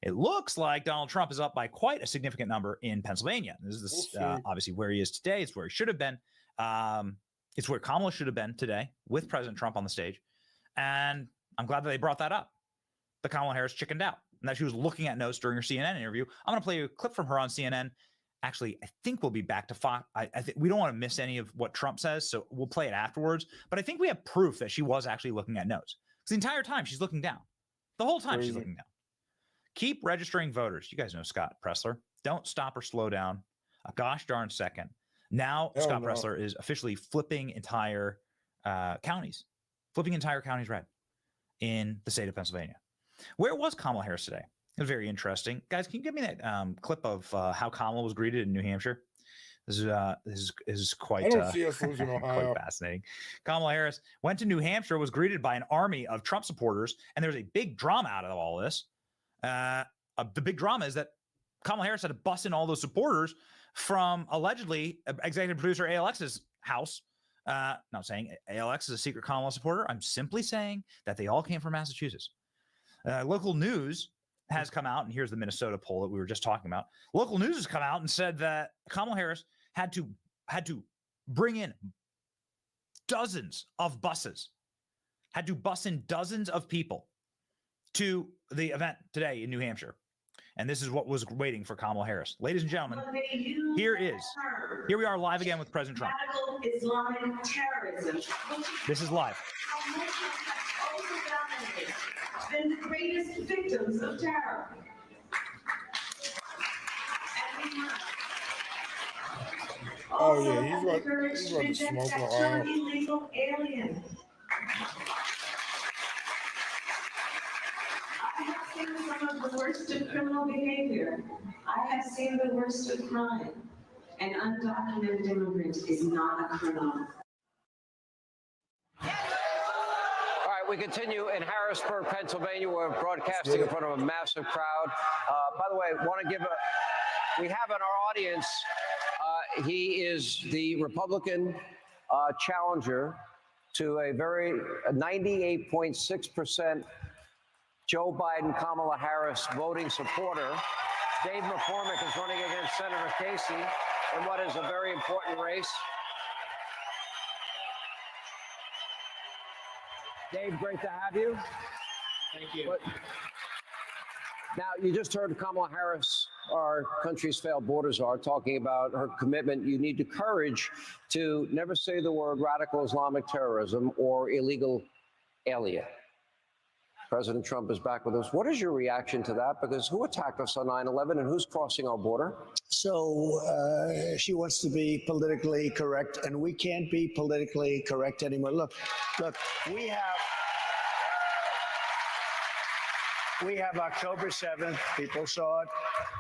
it looks like Donald Trump is up by quite a significant number in Pennsylvania. This is obviously where he is today. It's where he should have been. It's where Kamala should have been today with President Trump on the stage. And I'm glad that they brought that up. But Kamala Harris chickened out and that she was looking at notes during her CNN interview. I'm going to play you a clip from her on CNN. Actually, I think we'll be back to Fox. I think we don't want to miss any of what Trump says, so we'll play it afterwards. But I think we have proof that she was actually looking at notes. Because the entire time she's looking down. The whole time she's looking down. Keep registering voters. You guys know Scott Presler. Don't stop or slow down a gosh darn second. Now Scott Presler is officially flipping entire counties. Flipping entire counties red in the state of Pennsylvania. Where was Kamala Harris today? It was very interesting. Guys, can you give me that clip of how Kamala was greeted in New Hampshire? This is quite, I don't see us losing Ohio. Quite fascinating. Kamala Harris went to New Hampshire, was greeted by an army of Trump supporters, and there was a big drama out of all this. The big drama is that Kamala Harris had to bust in all those supporters from allegedly executive producer ALX's house. Not saying ALX is a secret Kamala supporter. I'm simply saying that they all came from Massachusetts. Local news has come out, and here's the Minnesota poll that we were just talking about. Local news has come out and said that Kamala Harris had to bring in dozens of buses, had to bus in dozens of people to the event today in New Hampshire. And this is what was waiting for Kamala Harris. Ladies and gentlemen, here we are live again with President Trump. Radical Islamic terrorism. This is live. Been the greatest victims of terror. Oh yeah, he's about to smoke Ohio. Illegal alien. I have seen some of the worst of criminal behavior. I have seen the worst of crime. An undocumented immigrant is not a criminal. We continue in Harrisburg, Pennsylvania. We're broadcasting in front of a massive crowd. By the way, we have in our audience, he is the Republican challenger to a 98.6% Joe Biden, Kamala Harris voting supporter. Dave McCormick is running against Senator Casey in what is a very important race. Dave, great to have you. Thank you. Now, you just heard Kamala Harris, our country's failed border czar, talking about her commitment. You need the courage to never say the word radical Islamic terrorism or illegal alien. President Trump is back with us. What is your reaction to that? Because who attacked us on 9/11 and who's crossing our border? So she wants to be politically correct, and we can't be politically correct anymore. Look, we have October 7th. People saw it.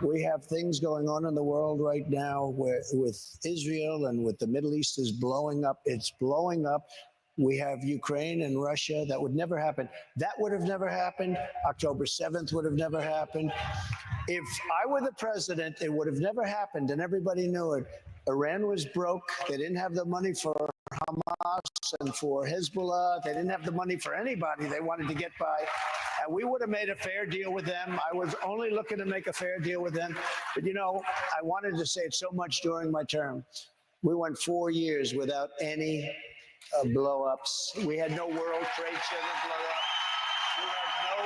We have things going on in the world right now with Israel and with the Middle East is blowing up. It's blowing up. We have Ukraine and Russia. That would never happen. That would have never happened. October 7th would have never happened. If I were the president, it would have never happened, and everybody knew it. Iran was broke. They didn't have the money for Hamas and for Hezbollah. They didn't have the money for anybody. They wanted to get by. And we would have made a fair deal with them. I was only looking to make a fair deal with them. But, you know, I wanted to say it so much during my term. We went 4 years without any blow-ups. We had no World Trade Center blow-up. We had no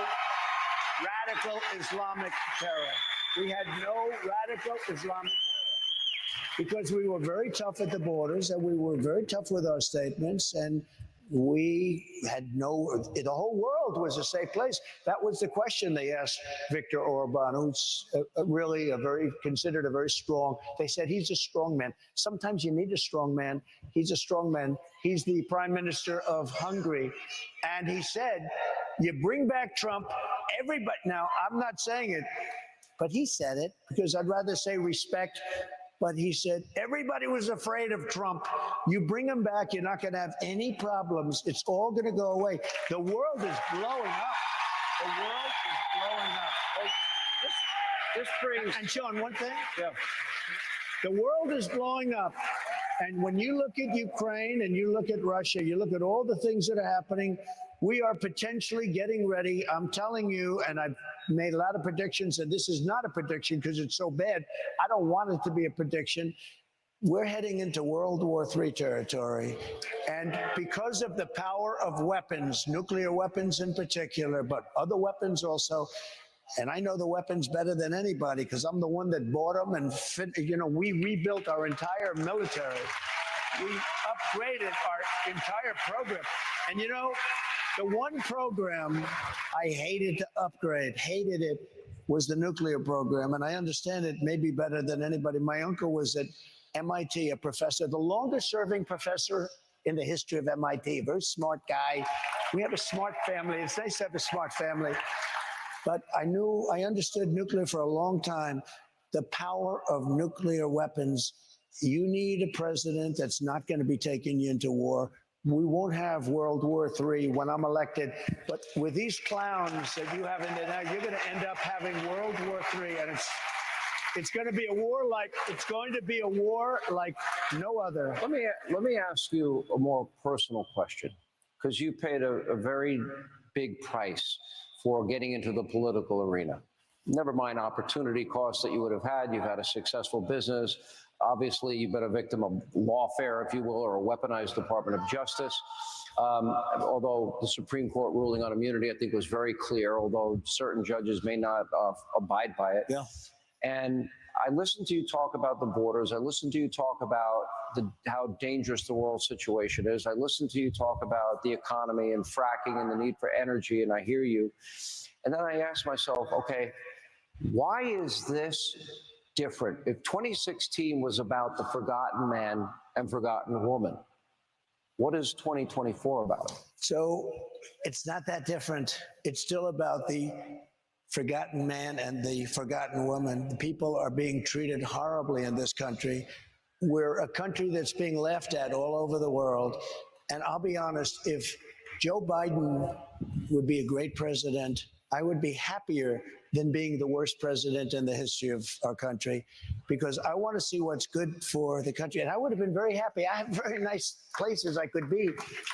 radical Islamic terror. We had no radical Islamic terror because we were very tough at the borders and we were very tough with our statements, and we had the whole world was a safe place. That was the question they asked Viktor Orban, who's really considered a very strong. They said he's a strong man. Sometimes you need a strong man. He's a strong man. He's the prime minister of Hungary. And he said, you bring back Trump, everybody, now I'm not saying it, but he said it because I'd rather say respect. But he said, everybody was afraid of Trump. You bring him back, you're not going to have any problems. It's all going to go away. The world is blowing up. The world is blowing up. This brings... And Sean, one thing? Yeah. The world is blowing up. And when you look at Ukraine and you look at Russia, you look at all the things that are happening, we are potentially getting ready. I'm telling you, and I've made a lot of predictions, and this is not a prediction because it's so bad. I don't want it to be a prediction. We're heading into World War III territory. And because of the power of weapons, nuclear weapons in particular, but other weapons also, and I know the weapons better than anybody because I'm the one that bought them and we rebuilt our entire military. We upgraded our entire program. And the one program I hated to upgrade, hated it, was the nuclear program. And I understand it maybe better than anybody. My uncle was at MIT, a professor, the longest serving professor in the history of MIT, a very smart guy. We have a smart family. It's nice to have a smart family. But I understood nuclear for a long time, the power of nuclear weapons. You need a president that's not going to be taking you into war. We won't have World War III when I'm elected, but with these clowns that you have in there now, you're going to end up having World War III, and it's going to be a war like no other. Let me ask you a more personal question, because you paid a very big price for getting into the political arena. Never mind opportunity costs that you would have had. You've had a successful business. Obviously, you've been a victim of lawfare, if you will, or a weaponized Department of Justice. Although the Supreme Court ruling on immunity, I think, was very clear, although certain judges may not abide by it. Yeah. And I listened to you talk about the borders. I listened to you talk about how dangerous the world situation is. I listened to you talk about the economy and fracking and the need for energy, and I hear you. And then I asked myself, okay, why is this different? If 2016 was about the forgotten man and forgotten woman, what is 2024 about? So it's not that different. It's still about the forgotten man and the forgotten woman. The people are being treated horribly in this country. We're a country that's being laughed at all over the world. And I'll be honest, if Joe Biden would be a great president, I would be happier than being the worst president in the history of our country, because I want to see what's good for the country. And I would have been very happy. I have very nice places I could be.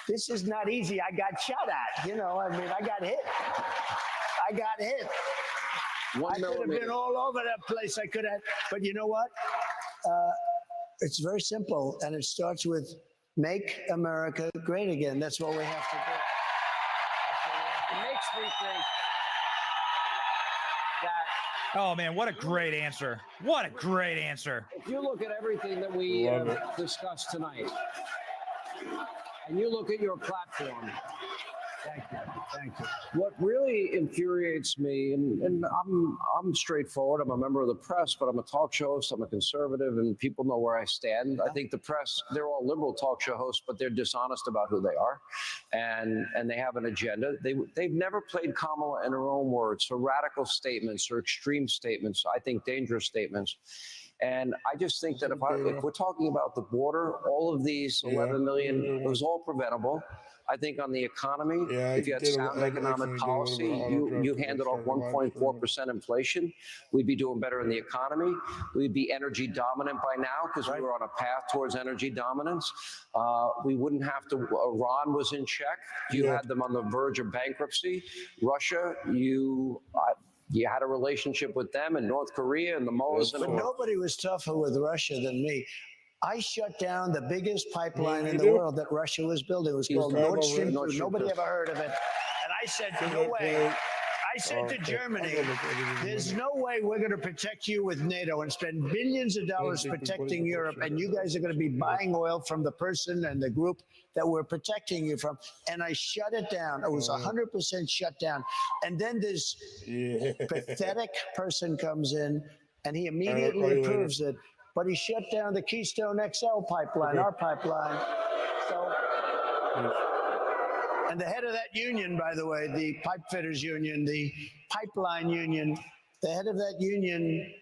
This is not easy. I got shot at, I got hit. I could have been all over that place. I could have, but you know what? It's very simple, and it starts with make America great again. That's what we have to do. It makes me think that... Oh, man, what a great answer. What a great answer. If you look at everything that we discussed tonight, and you look at your platform, Thank you. What really infuriates me, and I'm straightforward. I'm a member of the press, but I'm a talk show host. I'm a conservative, and people know where I stand. I think the press, they're all liberal talk show hosts, but they're dishonest about who they are, and they have an agenda. They've never played Kamala in her own words, so radical statements or extreme statements, I think dangerous statements. And I just think that if we're talking about the border, all of these 11 million, it was all preventable. I think on the economy, if you had sound economic policy, you handed off 1.4% inflation, we'd be doing better in the economy. We'd be energy dominant by now because we were on a path towards energy dominance. We wouldn't have to, Iran was in check. You had them on the verge of bankruptcy. Russia, you had a relationship with them, and North Korea and the mullahs. But nobody was tougher with Russia than me. I shut down the biggest pipeline in the world that Russia was building. It was called Nord Stream 2. Nobody ever heard of it. And I said, no way. I said to Germany, there's no way we're going to protect you with NATO and spend billions of dollars protecting Europe, and you guys are going to be buying oil from the person and the group that we're protecting you from. And I shut it down. It was 100% shut down. And then this pathetic person comes in, and he immediately approves it. But he shut down the Keystone XL pipeline, our pipeline. So, and the head of that union, by the way, the pipe fitters union, the pipeline union, the head of that union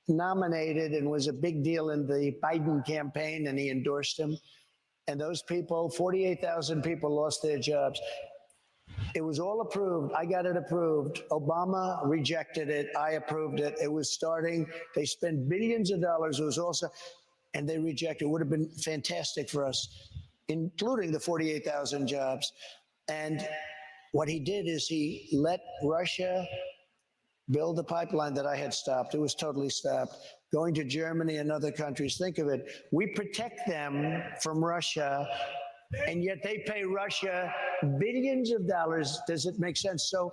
nominated and was a big deal in the Biden campaign, and he endorsed him. And those people, 48,000 people lost their jobs. It was all approved. I got it approved. Obama rejected it. I approved it. It was starting. They spent billions of dollars. It was also, and they rejected it. It would have been fantastic for us, including the 48,000 jobs. And what he did is he let Russia build the pipeline that I had stopped. It was totally stopped. Going to Germany and other countries. Think of it. We protect them from Russia, and yet they pay Russia billions of dollars. Does it make sense? So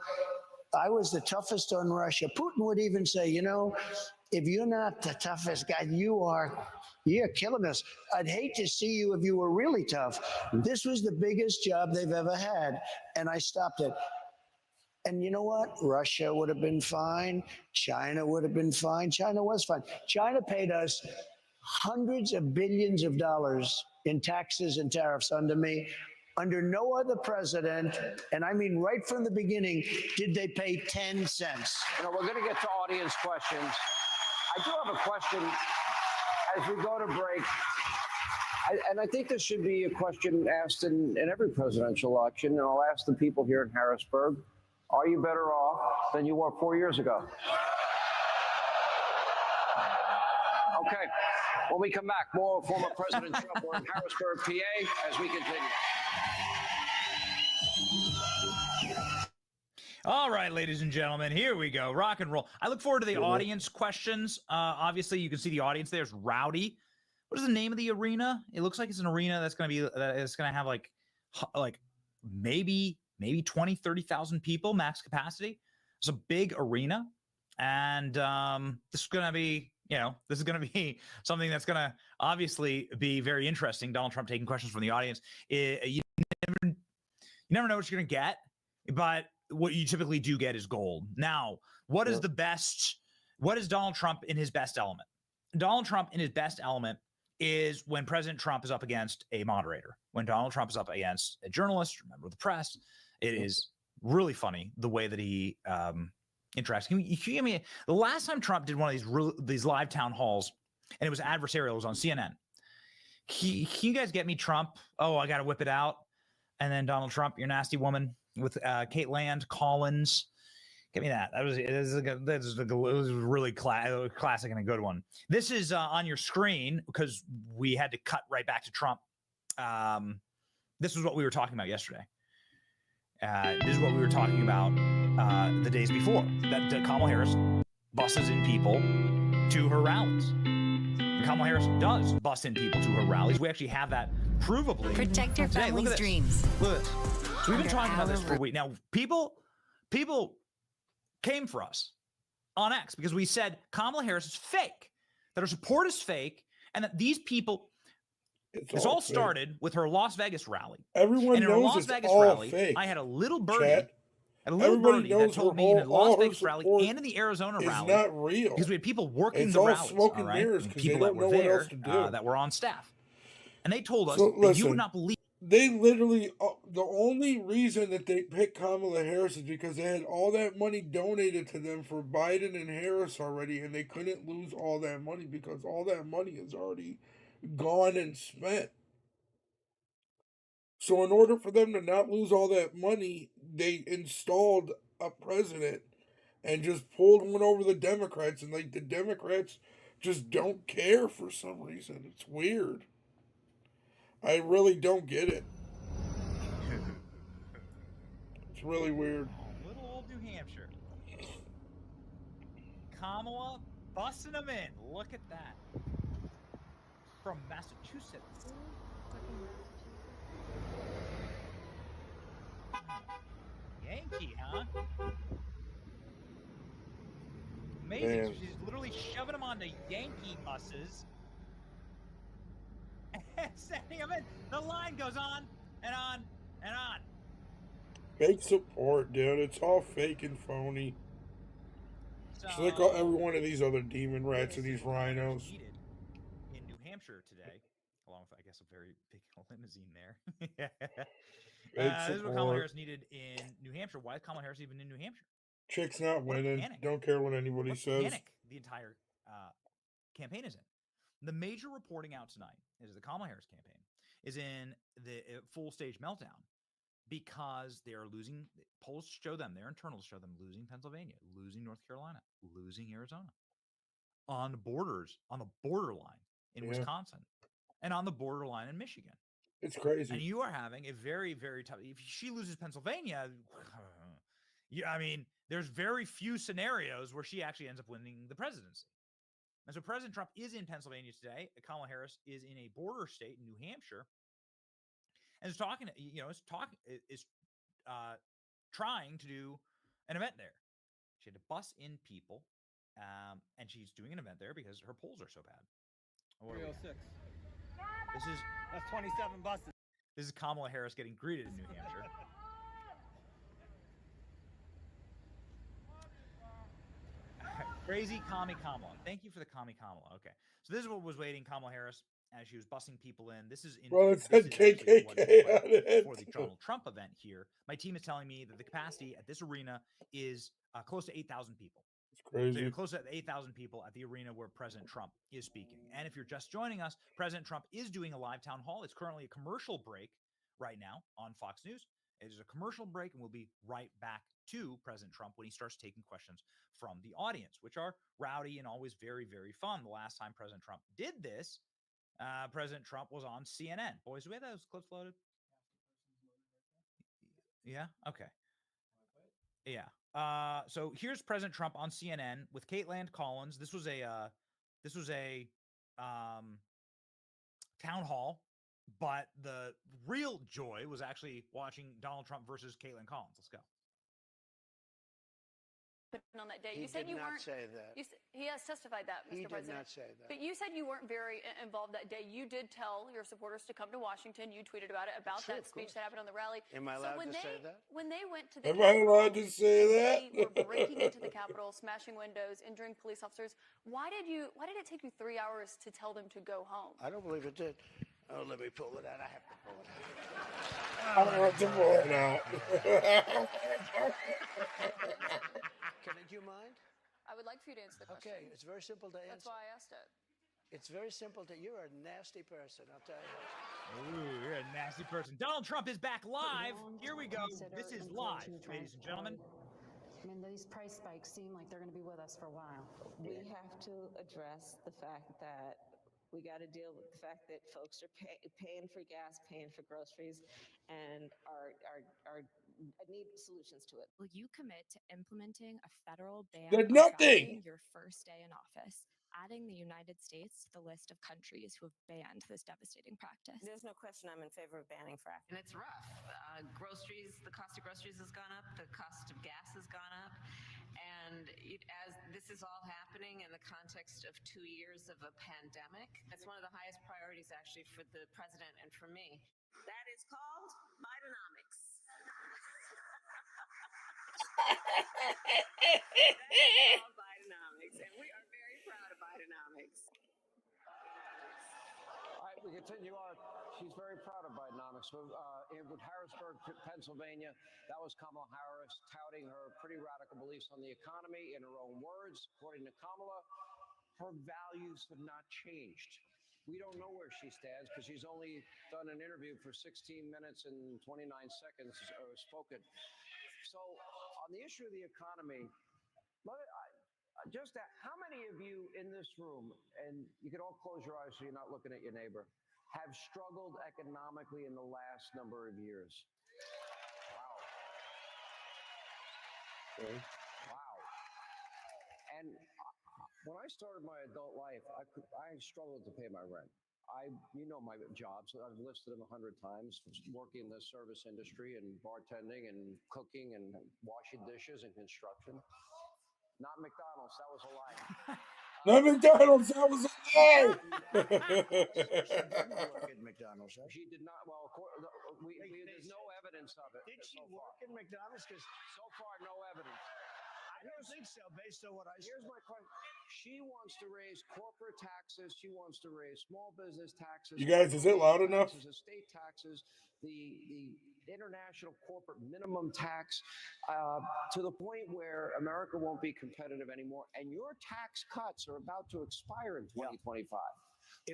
I was the toughest on Russia. Putin would even say, you know, if you're not the toughest guy, you're killing us. I'd hate to see you if you were really tough. This was the biggest job they've ever had, and I stopped it. And you know what? Russia would have been fine. China would have been fine. China was fine. China paid us hundreds of billions of dollars in taxes and tariffs under me. Under no other president, and I mean right from the beginning, did they pay 10 cents. You know, we're going to get to audience questions. I do have a question as we go to break. And I think this should be a question asked in every presidential election. And I'll ask the people here in Harrisburg, are you better off than you were 4 years ago? Okay. When we come back, more former President Trump. We're in Harrisburg, PA, as we continue. All right, ladies and gentlemen, here we go. Rock and roll. I look forward to the audience questions. Obviously, you can see the audience. There's Rowdy. What is the name of the arena? It looks like it's an arena that's going to be it's going to have like maybe 20, 30,000 people max capacity. It's a big arena, and this is going to be, this is going to be something that's going to obviously be very interesting. Donald Trump taking questions from the audience. You never know what you're going to get, but what you typically do get is gold. Now, what is Donald Trump in his best element? Donald Trump in his best element is when President Trump is up against a moderator, when Donald Trump is up against a journalist, a member of the press. It is really funny the way that he interacts. Can you give me the last time Trump did one of these live town halls, and it was adversarial, it was on CNN. Can you guys get me Trump? Oh, I got to whip it out. And then Donald Trump, you're nasty woman, with Kate Land, Collins. Get me that. It was really classic and a good one. This is on your screen because we had to cut right back to Trump. This was what we were talking about yesterday. This is what we were talking about the days before, that Kamala Harris buses in people to her rallies. And Kamala Harris does bus in people to her rallies. We actually have that provably. Protect your family's dreams. Look at this. So we've been talking about this for a week. Now, people came for us on X because we said Kamala Harris is fake, that her support is fake, and that these people, this all started with her Las Vegas rally. Everyone knows her Las it's Vegas all rally, fake. I had a little birdie. Chad. That told me in the Las Vegas rally and in the Arizona rally, not real. Because we had people working it's the all rallies, smoke and all right? mirrors And because people they that don't were know what there else to do. that were on staff, and they told us So, that you listen, would not believe. They literally, the only reason that they picked Kamala Harris is because they had all that money donated to them for Biden and Harris already, and they couldn't lose all that money because all that money is already gone and spent. So in order for them to not lose all that money, they installed a president and just pulled one over the Democrats, and like the Democrats just don't care for some reason. It's weird. I really don't get it. It's really weird. Little old New Hampshire. Kamala busting them in. Look at that. from Massachusetts. Yankee, huh? Amazing. So she's literally shoving them onto Yankee buses and sending them in. The line goes on and on and on. Fake support, dude. It's all fake and phony. Just like every one of these other demon rats and these rhinos. In New Hampshire today, along with, I guess, a very big limousine there. This is what Kamala Harris needed in New Hampshire. Why is Kamala Harris even in New Hampshire? Chick's not winning. Panic. Don't care what anybody says. Panic the entire campaign is in. The major reporting out tonight is the Kamala Harris campaign is in the full stage meltdown because they are losing. Polls show them, their internals show them losing Pennsylvania, losing North Carolina, losing Arizona, on the borders, on the borderline in Wisconsin, and on the borderline in Michigan. It's crazy. And you are having a very, very tough. If she loses Pennsylvania, I mean, there's very few scenarios where she actually ends up winning the presidency. And so President Trump is in Pennsylvania today. Kamala Harris is in a border state in New Hampshire, and is talking. Trying to do an event there. She had to bus in people, and she's doing an event there because her polls are so bad. 306. That's 27 buses. This is Kamala Harris getting greeted in New Hampshire. Crazy Commie Kamala. Thank you for the Commie Kamala. Okay. So this is what was waiting Kamala Harris as she was busing people in. This is in it said KKK on it. For the Donald Trump event here. My team is telling me that the capacity at this arena is close to 8,000 people. It's crazy. So you're close to 8,000 people at the arena where President Trump is speaking. And if you're just joining us, President Trump is doing a live town hall. It's currently a commercial break right now on Fox News. It is a commercial break, and we'll be right back to President Trump when he starts taking questions from the audience, which are rowdy and always very, very fun. The last time President Trump did this, President Trump was on CNN. Boys, do we have those clips loaded? Yeah? Okay. Yeah. So here's President Trump on CNN with Caitlin Collins. This was a town hall, but the real joy was actually watching Donald Trump versus Caitlin Collins. Let's go. On that day, He you said did you not weren't. say that. He has testified that, Mr. He did President. not say that. But you said you weren't very involved that day. You did tell your supporters to come to Washington. You tweeted about it, about True, that speech that happened on the rally. Am I allowed to say that? When they went to the Am I allowed to say that? They were breaking into the Capitol, smashing windows, injuring police officers. Why did it take you 3 hours to tell them to go home? I don't believe it did. Oh, let me pull it out. I have to pull it out. I want to pull it out. Can you mind? I would like for you to answer the question. Okay, it's very simple to answer. That's why I asked it. It's very simple to. You're a nasty person, I'll tell you. Ooh, you're a nasty person. Donald Trump is back live. Here we go. This is live, ladies and gentlemen. I mean, these price spikes seem like they're going to be with us for a while. We have to address the fact that we got to deal with the fact that folks are paying for gas, paying for groceries, and are need solutions to it. Will you commit to implementing a federal ban Did on nothing. fracking your first day in office, adding the United States to the list of countries who have banned this devastating practice? There's no question I'm in favor of banning fracking. And it's rough. Groceries, the cost of groceries has gone up, the cost of gas has gone up. And as this is all happening in the context of 2 years of a pandemic, it's one of the highest priorities actually for the president and for me. That is called Bidenomics. That's called Bidenomics, and we are very proud of Bidenomics. All right, we continue on. She's very proud of Bidenomics. With Harrisburg, Pennsylvania, that was Kamala Harris touting her pretty radical beliefs on the economy. In her own words, according to Kamala, her values have not changed. We don't know where she stands because she's only done an interview for 16 minutes and 29 seconds spoken. So on the issue of the economy, how many of you in this room, and you can all close your eyes so you're not looking at your neighbor, have struggled economically in the last number of years? Wow. Okay. Wow. And when I started my adult life, I struggled to pay my rent. you know my jobs. I've listed them 100 times. Working in the service industry and bartending and cooking and washing dishes and construction. Not McDonald's. That was a lie. Not McDonald's. That was a lie. She didn't work at McDonald's, right? She did not. Well, there's no evidence of it. Did she work at McDonald's? Because so far, no evidence. I don't think so, based on what I saw. Here's my question. She wants to raise corporate taxes. She wants to raise small business taxes. You guys, is it loud enough? Estate taxes, the international corporate minimum tax, to the point where America won't be competitive anymore. And your tax cuts are about to expire in 2025.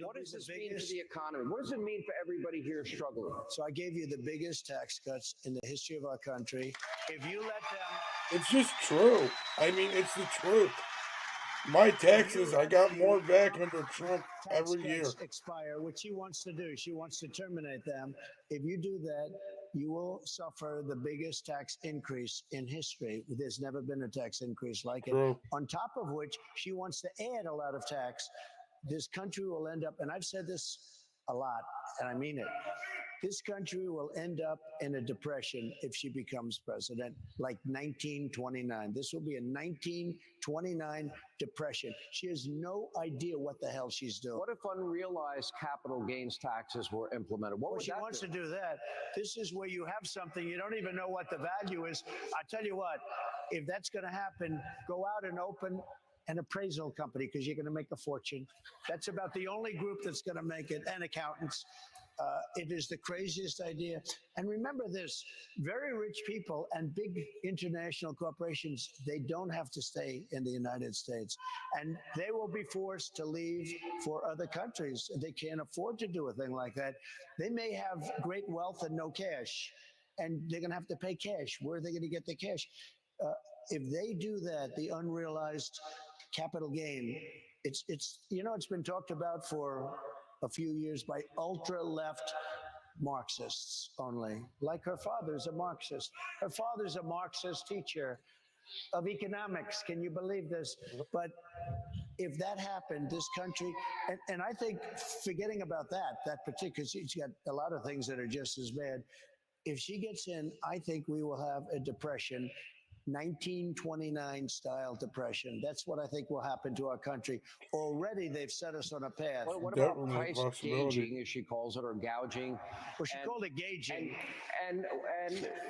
What does this mean for the economy? What does it mean for everybody here struggling? So I gave you the biggest tax cuts in the history of our country. If you let them... It's just true. I mean, it's the truth. My taxes, I got more back under Trump every year. Expire, which she wants to do. She wants to terminate them. If you do that, you will suffer the biggest tax increase in history. There's never been a tax increase like it. On top of which, she wants to add a lot of tax. This country will end up, and I've said this a lot, and I mean it. This country will end up in a depression if she becomes president, like 1929. This will be a 1929 depression. She has no idea what the hell she's doing. What if unrealized capital gains taxes were implemented? What would she wants to do that. This is where you have something, you don't even know what the value is. I tell you what, if that's going to happen, go out and open an appraisal company because you're going to make a fortune. That's about the only group that's going to make it, and accountants. It is the craziest idea. And remember this, very rich people and big international corporations, they don't have to stay in the United States. And they will be forced to leave for other countries. They can't afford to do a thing like that. They may have great wealth and no cash, and they're going to have to pay cash. Where are they going to get the cash? If they do that, the unrealized capital gain, it's been talked about for a few years by ultra-left Marxists only, like her father's a Marxist. Her father's a Marxist teacher of economics. Can you believe this? But if that happened, this country, and I think forgetting about that particular, she's got a lot of things that are just as bad. If she gets in, I think we will have a depression. 1929 style depression. That's what I think will happen to our country. Already they've set us on a path. Well, what about price gauging, as she calls it, or gouging? Well, she called it gauging. And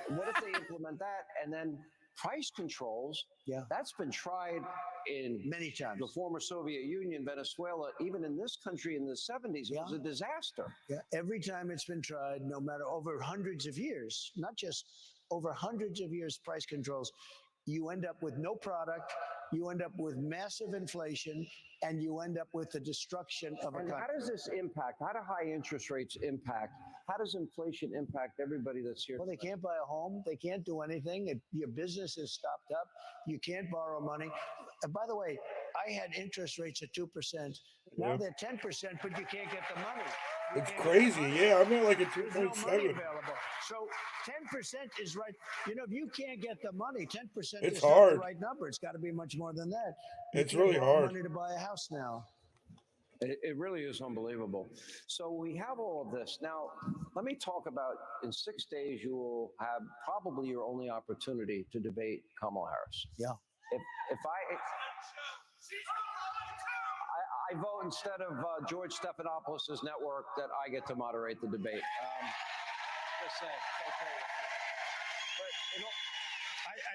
what if they implement that and then price controls? Yeah, that's been tried in many times. The former Soviet Union, Venezuela, even in this country in the 70s, it was a disaster. Yeah, every time it's been tried, no matter over hundreds of years, not just over hundreds of years, price controls, you end up with no product, you end up with massive inflation, and you end up with the destruction of a country. How does this impact? How do high interest rates impact? How does inflation impact everybody that's here? Well, they can't buy a home. They can't do anything. Your business is stopped up. You can't borrow money. And by the way, I had interest rates at 2%. Now they're 10%, but you can't get the money. It's crazy. Yeah, I'm at like a 2.7. No money available. So 10% is right. You know, if you can't get the money, 10% it's is hard. not the right number. It's got to be much more than that. It's really hard. Money to buy a house now. It really is unbelievable. So we have all of this. Now, let me talk about, in 6 days, you will have probably your only opportunity to debate Kamala Harris. Yeah. If I vote instead of George Stephanopoulos' network that I get to moderate the debate. Just saying.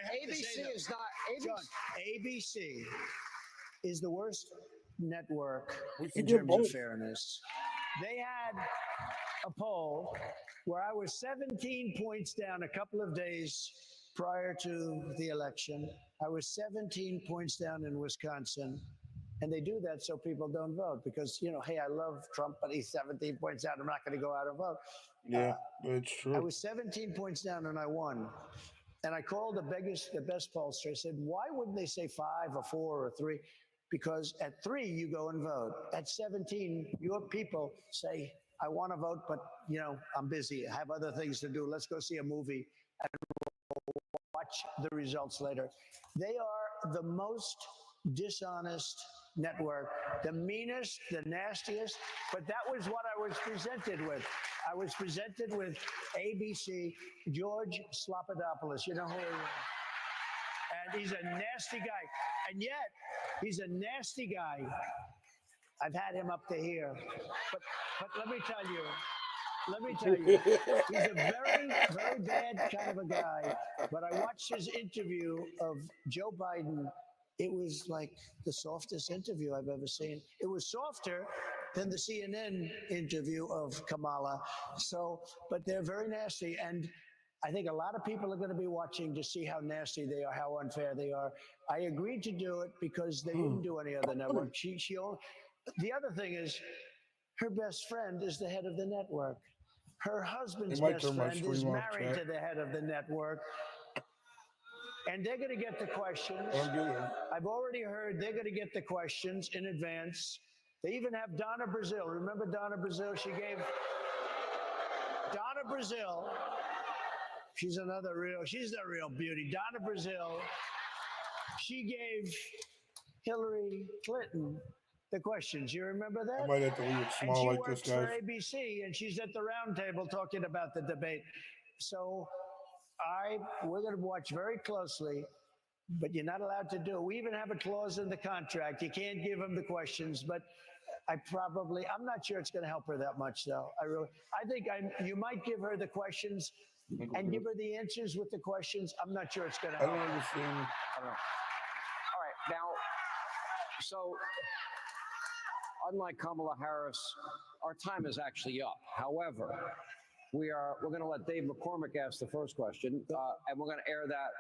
But, ABC is not. John, ABC is the worst network in terms of fairness. They had a poll where I was 17 points down a couple of days prior to the election. I was 17 points down in Wisconsin. And they do that so people don't vote because, hey, I love Trump, but he's 17 points down. I'm not going to go out and vote. Yeah, it's true. I was 17 points down and I won. And I called the best pollster. I said, why wouldn't they say 5 or 4 or 3? Because at 3, you go and vote. At 17, your people say, I want to vote, but, I'm busy. I have other things to do. Let's go see a movie and watch the results later. They are the most dishonest network, the meanest, the nastiest, but that was what I was presented with. I was presented with ABC, George Slopadopoulos. You know who he is? And he's a nasty guy. And yet, he's a nasty guy. I've had him up to here. But let me tell you, he's a very, very bad kind of a guy. But I watched his interview of Joe Biden. It was like the softest interview I've ever seen. It was softer than the CNN interview of Kamala. So, but they're very nasty. And I think a lot of people are going to be watching to see how nasty they are, how unfair they are. I agreed to do it because they didn't do any other network. The other thing is, her best friend is the head of the network. Her husband's best friend is married to the head of the network. And they're going to get the questions. I've already heard they're going to get the questions in advance. They even have Donna Brazile. Remember Donna Brazile? Donna Brazile. She's the real beauty. Donna Brazile. She gave Hillary Clinton the questions. You remember that? I might have to leave it small like this, guys. And she works for ABC, and she's at the round table talking about the debate. So we're going to watch very closely, but you're not allowed to do it. We even have a clause in the contract. You can't give them the questions, but I'm not sure it's going to help her that much, though. I think you might give her the questions and give her the answers with the questions. I'm not sure it's going to help. I don't understand. I don't know. All right, now, so unlike Kamala Harris, our time is actually up. However, we're going to let Dave McCormick ask the first question, and we're going to air that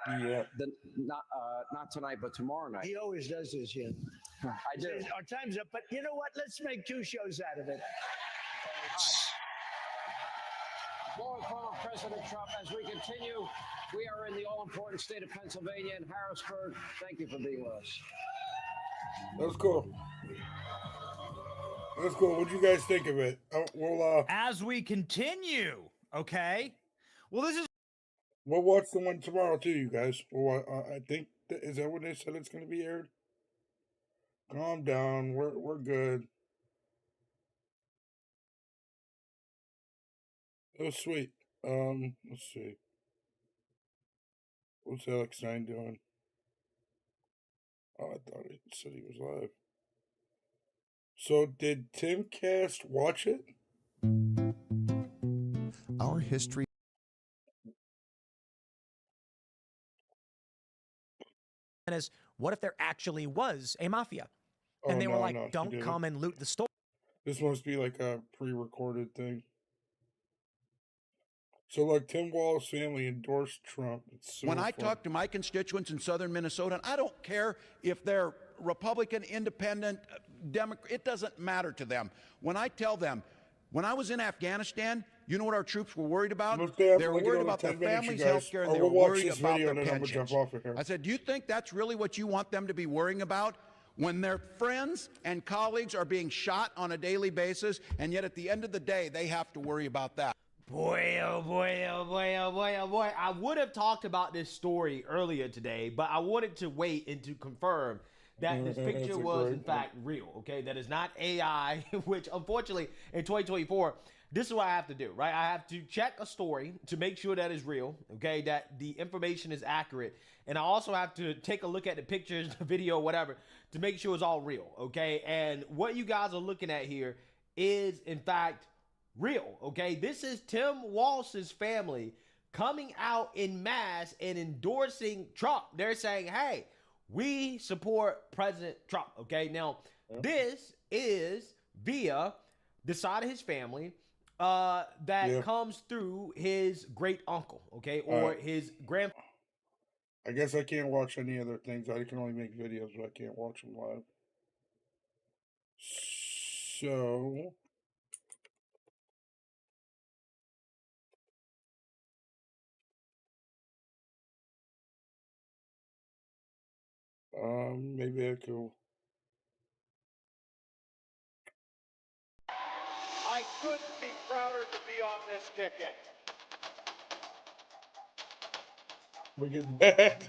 not tonight, but tomorrow night. He always does this, yeah. I do. Our time's up, but you know what? Let's make 2 shows out of it. More from President Trump as we continue. We are in the all-important state of Pennsylvania in Harrisburg. Thank you for being with us. That's cool. That's cool. What'd you guys think of it? As we continue, okay? Well, we'll watch the one tomorrow too, you guys. Well, I think is that when they said it's going to be aired? Calm down. We're good. It was sweet. Let's see. What's Alex Stein doing? Oh, I thought he said he was live. So did Timcast watch it? Our history. Is what if there actually was a mafia? And they were like, don't come and loot the store. This must be like a pre-recorded thing. So, like, Tim Walz's family endorsed Trump. When I talk to my constituents in southern Minnesota, and I don't care if they're Republican, Independent, Democrat, it doesn't matter to them. When I tell them, when I was in Afghanistan, you know what our troops were worried about? They were worried about their families' health care, and they were worried about their pensions. I said, do you think that's really what you want them to be worrying about? When their friends and colleagues are being shot on a daily basis, and yet at the end of the day, they have to worry about that. Boy, oh boy, oh boy, oh boy, oh boy. I would have talked about this story earlier today, but I wanted to wait and to confirm that this picture was in fact real, okay? That is not AI, which unfortunately in 2024, this is what I have to do, right? I have to check a story to make sure that is real, okay? That the information is accurate. And I also have to take a look at the pictures, the video, whatever, to make sure it's all real, okay? And what you guys are looking at here is in fact real, okay? This is Tim Walz's family coming out in mass and endorsing Trump. They're saying, hey, we support President Trump, okay? Now, this is via the side of his family that comes through his great uncle, okay? Or his grandfather. I guess I can't watch any other things. I can only make videos, but I can't watch them live. So... maybe I could. I couldn't be prouder to be on this ticket. We're getting back.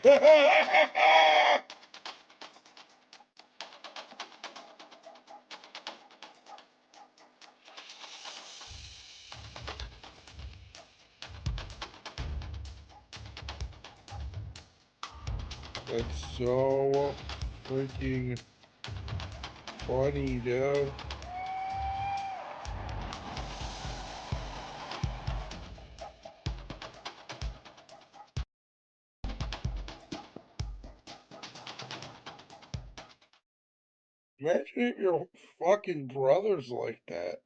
That's so freaking funny, dude. Imagine if your fucking brother's like that.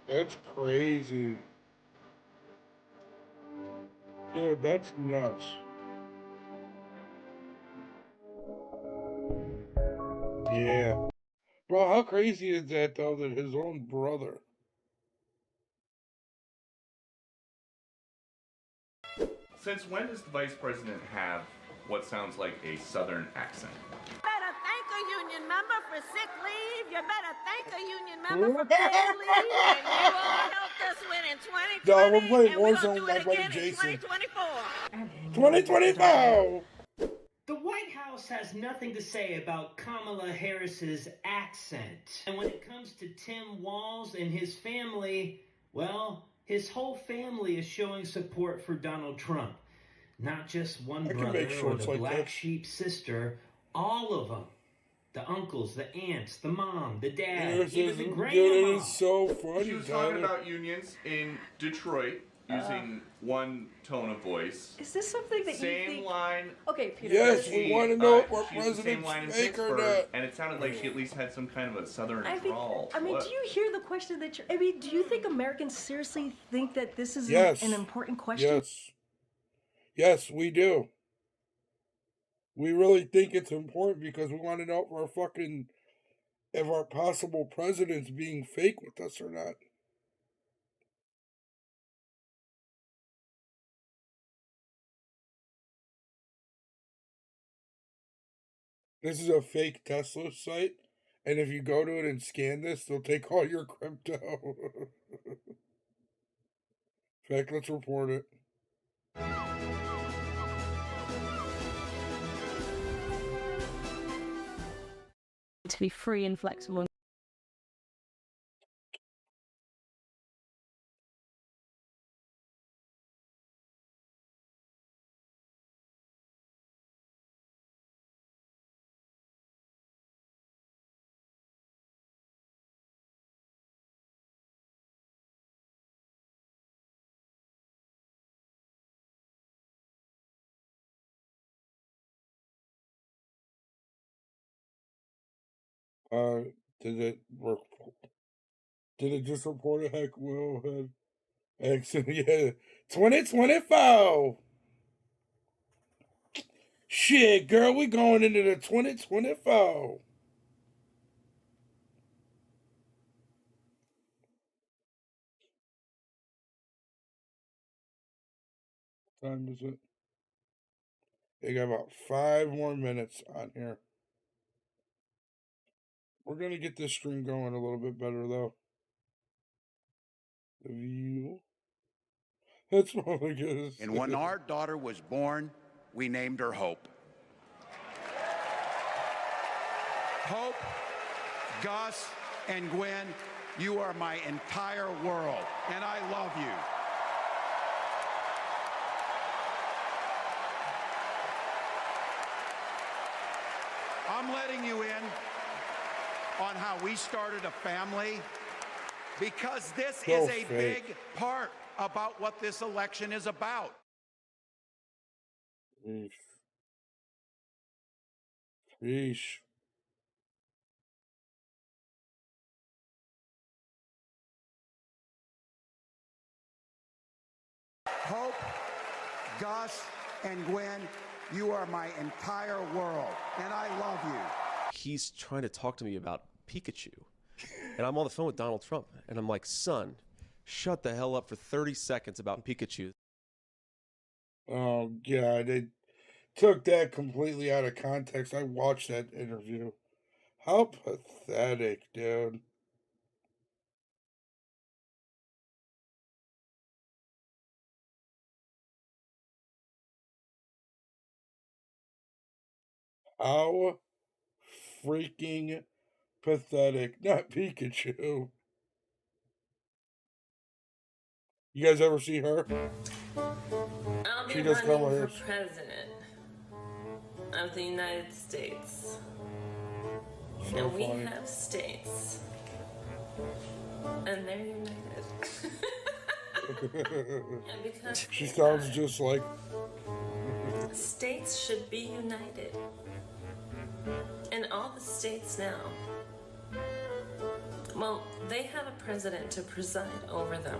That's crazy. Dude, that's nuts. Yeah. Bro, how crazy is that, though, that his own brother... Since when does the vice president have what sounds like a southern accent? Better thank a union member for sick leave. You better thank a union member for paid leave. And you all helped us win in 2020. No, we're playing and we're Warzone gonna with do my it buddy again in Jason. 2024. 2025! The White House has nothing to say about Kamala Harris's accent. And when it comes to Tim Walz and his family, well, his whole family is showing support for Donald Trump. Not just one brother or shorts the like black that. sheep sister, all of them. The uncles, the aunts, the mom, the dad, This even is, the dude, grandma. it is so funny, She was Tyler. talking about unions in Detroit using one tone of voice. Is this something that Same you think? line. Okay, Peter. Yes, we want to know if our She used the same president's line in fake or Pittsburgh, not. and it sounded like she at least had some kind of a southern I think. drawl. I mean, What? do you hear the question that you're? I mean, do you think Americans seriously think that this is Yes. an important question? Yes. Yes, we do. We really think it's important because we want to know if our possible president's being fake with us or not. This is a fake Tesla site, and if you go to it and scan this, they'll take all your crypto. In fact, let's report it. To be free and flexible. Did it work? Did it just report a heck will had accident? Yeah, 2024. Shit, girl, we going into the 2024. What time is it? They got about 5 more minutes on here. We're gonna get this stream going a little bit better though. The view. That's all I guess. And when our daughter was born, we named her Hope. Hope, Gus, and Gwen, you are my entire world, and I love you. I'm letting you in on how we started a family because this is a big part about what this election is about. Yeesh. Hope, Gus, and Gwen, you are my entire world, and I love you. He's trying to talk to me about Pikachu. And I'm on the phone with Donald Trump, and I'm like, son, shut the hell up for 30 seconds about Pikachu. Oh, yeah, took that completely out of context. I watched that interview. How pathetic, dude. How freaking pathetic. Not Pikachu. You guys ever see her? I'll be She does running Kamala for Harris. president of the United States. So And we funny. have states. And they're united. And because She sounds just like. states should be united. And all the states now, well, they have a president to preside over them.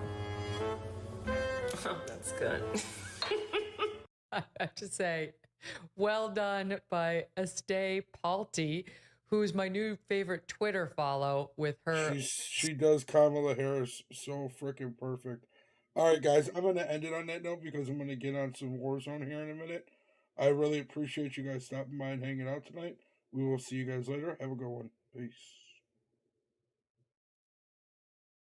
Oh, that's good. I have to say, well done by Estee Palti, who's my new favorite Twitter follow with her. She does Kamala Harris so freaking perfect. All right, guys, I'm going to end it on that note because I'm going to get on some Warzone here in a minute. I really appreciate you guys stopping by and hanging out tonight. We will see you guys later. Have a good one. Peace.